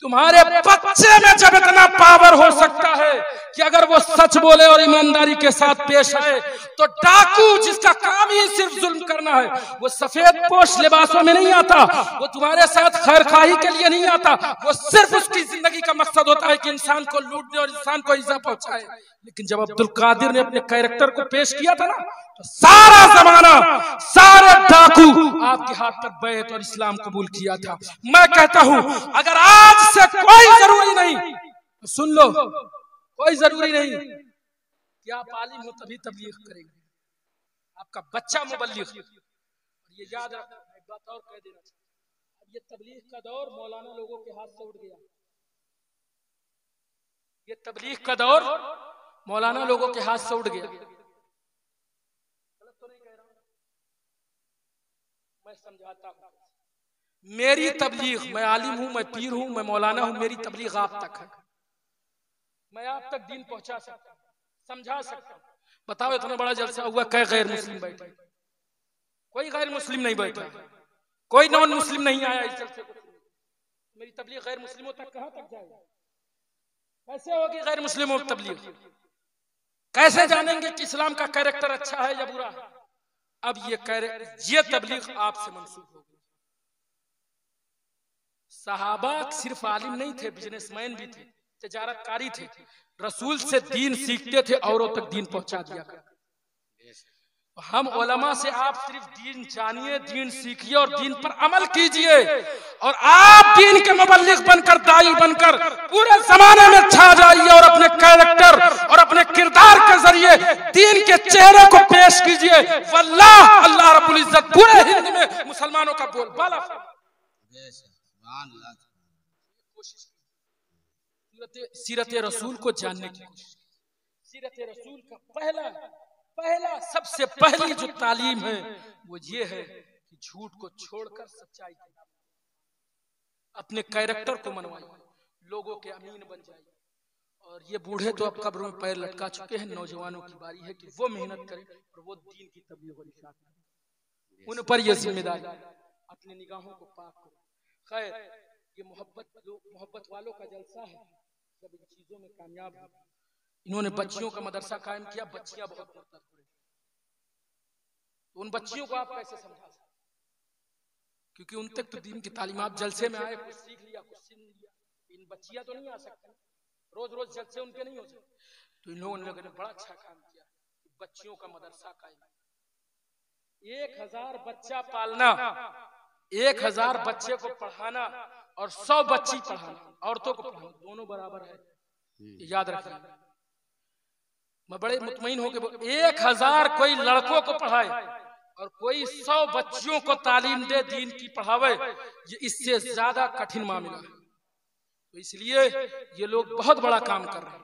तुम्हारे बच्चे में जब इतना पावर हो सकता है कि अगर वो सच बोले और ईमानदारी के साथ पेश आए, तो डाकू जिसका काम ही सिर्फ जुल्म करना है, वो सफेद पोश लिबासों में नहीं आता, वो तुम्हारे साथ खैरखाही के लिए नहीं आता, वो सिर्फ उसकी जिंदगी का मकसद होता है कि इंसान को लूटने और इंसान को इज़्ज़ा पहुंचाए। लेकिन जब अब्दुल कादिर ने अपने कैरेक्टर को पेश किया था ना, तो सारा जमाना, सारे डाकू आपके हाथ पर बैत और इस्लाम कबूल किया था। मैं कहता हूं, अगर आज से कोई जरूरी नहीं, तो सुन लो, कोई जरूरी नहीं कि आप आलिम हो तभी तबलीग करेंगे, आपका बच्चा मुबल्लिग। ये याद रखना, एक बात और कह देना, अब ये तबलीग का दौर मौलाना लोगों के हाथ से उठ गया। ये तबलीग का दौर मौलाना लोगों के हाथ से उठ गया। गलत तो नहीं कह रहा हूं, मैं समझाता हूं। मेरी तबलीग, मैं आलिम हूं, मैं पीर हूं, मैं मौलाना हूं, मेरी तबलीग आप तक है। मैं आप तक दीन पहुंचा सकता हूं, समझा सकता हूं। बताओ, इतना बड़ा जलसा हुआ, कई गैर मुस्लिम बैठे? कोई गैर मुस्लिम नहीं बैठा, कोई नॉन मुस्लिम नहीं आया इस जलसे को। मेरी तबलीग गैर मुस्लिमों तक कहां तक जाएगी? कैसे होगी गैर मुस्लिमों की तबलीग? कैसे जानेंगे कि इस्लाम का कैरेक्टर अच्छा है या बुरा है? अब ये तबलीग आपसे मंसूब हो गई। सहाबा सिर्फ आलिम नहीं थे, बिजनेसमैन भी थे, तिजारतकारी थे, रसूल से दीन सीखते थे, औरों तक दीन पहुंचा दिया करते। हम उलमा से आप सिर्फ दीन जानिए, दीन सीखिए और दीन पर अमल कीजिए, और आप दीन के मुबल्लिग बनकर, दाई बनकर पूरे जमाने में छा जाइए और अपने कैरेक्टर और अपने किरदार के जरिए दीन के चेहरे को पेश कीजिए। वल्लाह अल्लाह रब्बुल इज्जत पूरे हिंद में मुसलमानों का बोलबाला। कोशिश सीरत रसूल को जानने की कोशिश। सीरत रसूल का पहला सबसे पहली जो तालीम है वो ये है कि झूठ को छोड़कर सच्चाई के नाम अपने कैरेक्टर को मनवाइए, लोगों के अमीन बन जाइए। और ये बूढ़े तो अब कब्रों में पैर लटका चुके हैं, नौजवानों की बारी है कि वो मेहनत करें और वो दीन की तबलीग और इशाअत करें। उन पर यह जिम्मेदारी, अपने निगाहों को पाक करो। खैर, ये मोहब्बत वालों का जलसा है। जब इन चीजों में कामयाब हो, इन्होंने बच्चियों का मदरसा कायम किया, बच्चियां बहुत मुर्तद हो रही, तो उन बच्चियों को आप कैसे समझा सकते? क्योंकि उन तक तो दीन की तालीमात जलसे में आए, कुछ सीख लिया, कुछ सीख लिया। इन बच्चियां तो नहीं आ सकती, रोज रोज जलसे उनके नहीं हो सकते। तो इन लोगों ने बड़ा अच्छा काम किया, बच्चियों का मदरसा कायम। 1000 बच्चा पालना, 1000 बच्चे को पढ़ाना और 100 बच्ची पढ़ाना, औरतों को पढ़ाना, दोनों बराबर है, याद रखना। मैं बड़े मुतमईन हो गए। 1000 कोई लड़कों को पढ़ाए और कोई 100 बच्चियों को तालीम दे, दीन की पढ़ावे, ये इससे ज्यादा कठिन मामला है। तो इसलिए ये लोग बहुत बड़ा काम कर रहे हैं।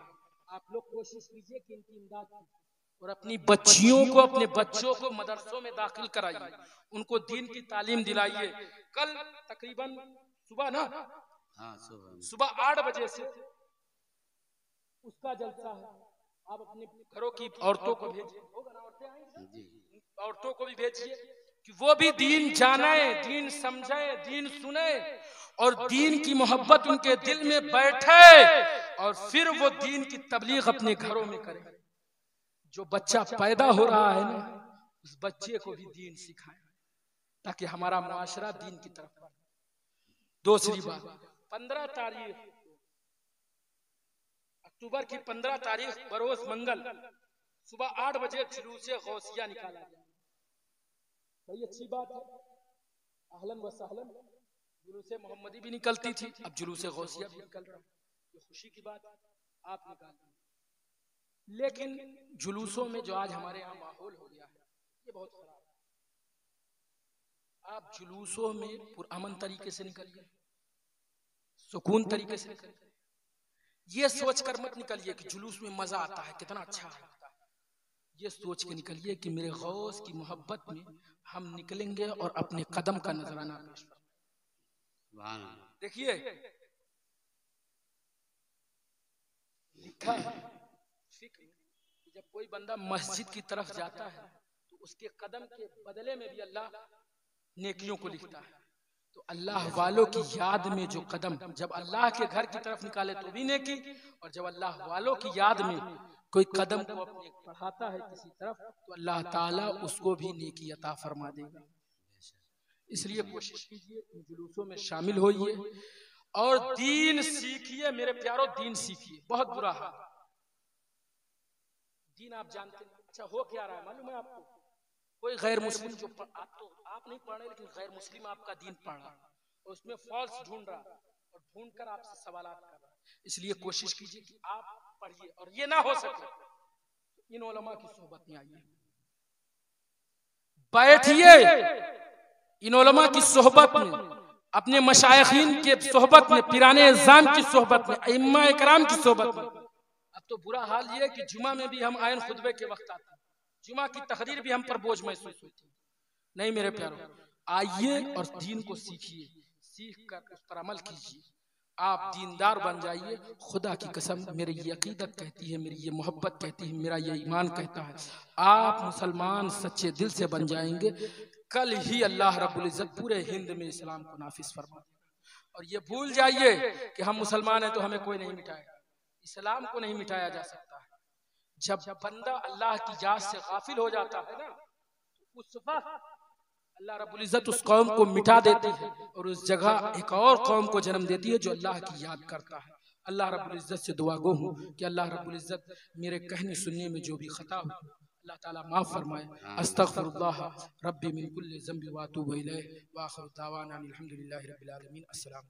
आप लोग कोशिश कीजिए कि इनकी इमदाद और अपनी बच्चियों को, अपने बच्चों को मदरसों में दाखिल कराइए, उनको दीन की तालीम दिलाइए। कल तकरीबन सुबह ना, सुबह 8 बजे से उसका जलसा है। आप अपने घरों की औरतों को भेजिए, औरतों को भी भेजिए कि वो भी दीन जाने, दीन समझे, दीन सुने और दीन की मोहब्बत उनके दिल में बैठे और फिर वो दीन की तबलीग अपने घरों में करें। जो बच्चा पैदा हो रहा है ना, उस बच्चे को भी दीन सिखाएं ताकि हमारा मुआशरा दीन की तरफ बढ़े। दूसरी बात, 15 तारीख अक्टूबर की 15 तारीख बरोज मंगल सुबह 8 बजे जुलूसे गौसिया निकाला गया। बड़ी अच्छी बात है, अहलन व सहलन। जुलूसे मोहम्मदी भी निकलती थी, अब जुलूसे गौसिया भी निकल रहा है, ये खुशी की बात है, आप निकाल। लेकिन जुलूसों में जो आज हमारे यहाँ माहौल हो गया है, ये बहुत खराब है। आप जुलूसों में पुरअमन तरीके से निकलिए, सुकून तरीके से निकलिए। ये सोच कर मत निकलिए कि जुलूस में मजा आता है, कितना अच्छा है। ये सोच के निकलिए कि मेरे गौस की मोहब्बत में हम निकलेंगे और अपने कदम का नजराना पेश करेंगे। देखिए लिखा है फिक्र में, जब कोई बंदा मस्जिद की तरफ जाता है तो उसके कदम के बदले में भी अल्लाह नेकियों को लिखता है। तो अल्लाह वालों की याद में जो कदम जब अल्लाह के घर की तरफ निकाले तो भी नेकी, और जब अल्लाह वालों की याद में कोई कदम को अपने बढ़ाता है किसी तरफ तो अल्लाह ताला उसको भी नेकी अता फरमा देगा। इसलिए कोशिश कीजिए इन जुलूसों में शामिल होइए और दीन सीखिए। मेरे प्यारो, दीन सीखिए। बहुत बुरा हाल दीन आप जानते हैं। अच्छा हो क्या रहा है मालूम है आपको? कोई गैर मुस्लिम जो आप नहीं पढ़ रहे, लेकिन गैर मुस्लिम आपका दीन पढ़ रहा है और उसमें फॉल्स ढूंढ रहा है और ढूंढ कर आपसे सवालात कर रहा है। इसलिए कोशिश कीजिए कि आप पढ़िए, और ये ना हो सके तो इन उलमा की सोहबत में आइए, बैठिए इन उलमा की सोहबत में, अपने मशाइखीन के सोहबत में, पिराने इज़ाम की सोहबत में, अइम्मा इकराम की सोहबत में। अब तो बुरा हाल ये है कि जुमा में भी हम आयन खुतबे के वक्त आते हैं, जुमा की तकरीर भी हम पर बोझ महसूस होती है। नहीं मेरे प्यारो, आइए और दीन को सीखिए, सीख कर उस पर अमल कीजिए, आप दीनदार बन जाइए। खुदा की कसम मेरी ये अकीदत कहती है, मेरी ये मोहब्बत कहती है, मेरा ये ईमान कहता है, आप मुसलमान सच्चे दिल से बन जाएंगे, कल ही अल्लाह रब्बुल इज्जत पूरे हिंद में इस्लाम को नाफिज फरमा देगा। और ये भूल जाइए कि हम मुसलमान हैं तो हमें कोई नहीं मिटाएगा। इस्लाम को नहीं मिटाया जा सकता है। जब बंदा अल्लाह की याद से गाफिल हो जाता है ना, उस वक्त अल्लाह रब्बुल इज्जत उस कौम को मिटा देती है और उस जगह एक और कौम को जन्म देती है जो अल्लाह की याद करता है। अल्लाह रब्बुल इज्जत से दुआ गो हूँ कि अल्लाह रब्बुल इज्जत मेरे कहने सुनने में जो भी खता हो अल्लाह ताला माफ फरमाए। अस्तगफिरुल्लाह रब्बी मिन कुल्ली ज़ंबि व अतूबु इलैह व आखिरु दावाना अनिल हम्दुलिल्लाहि रब्बिल आलमीन। अस्सलाम।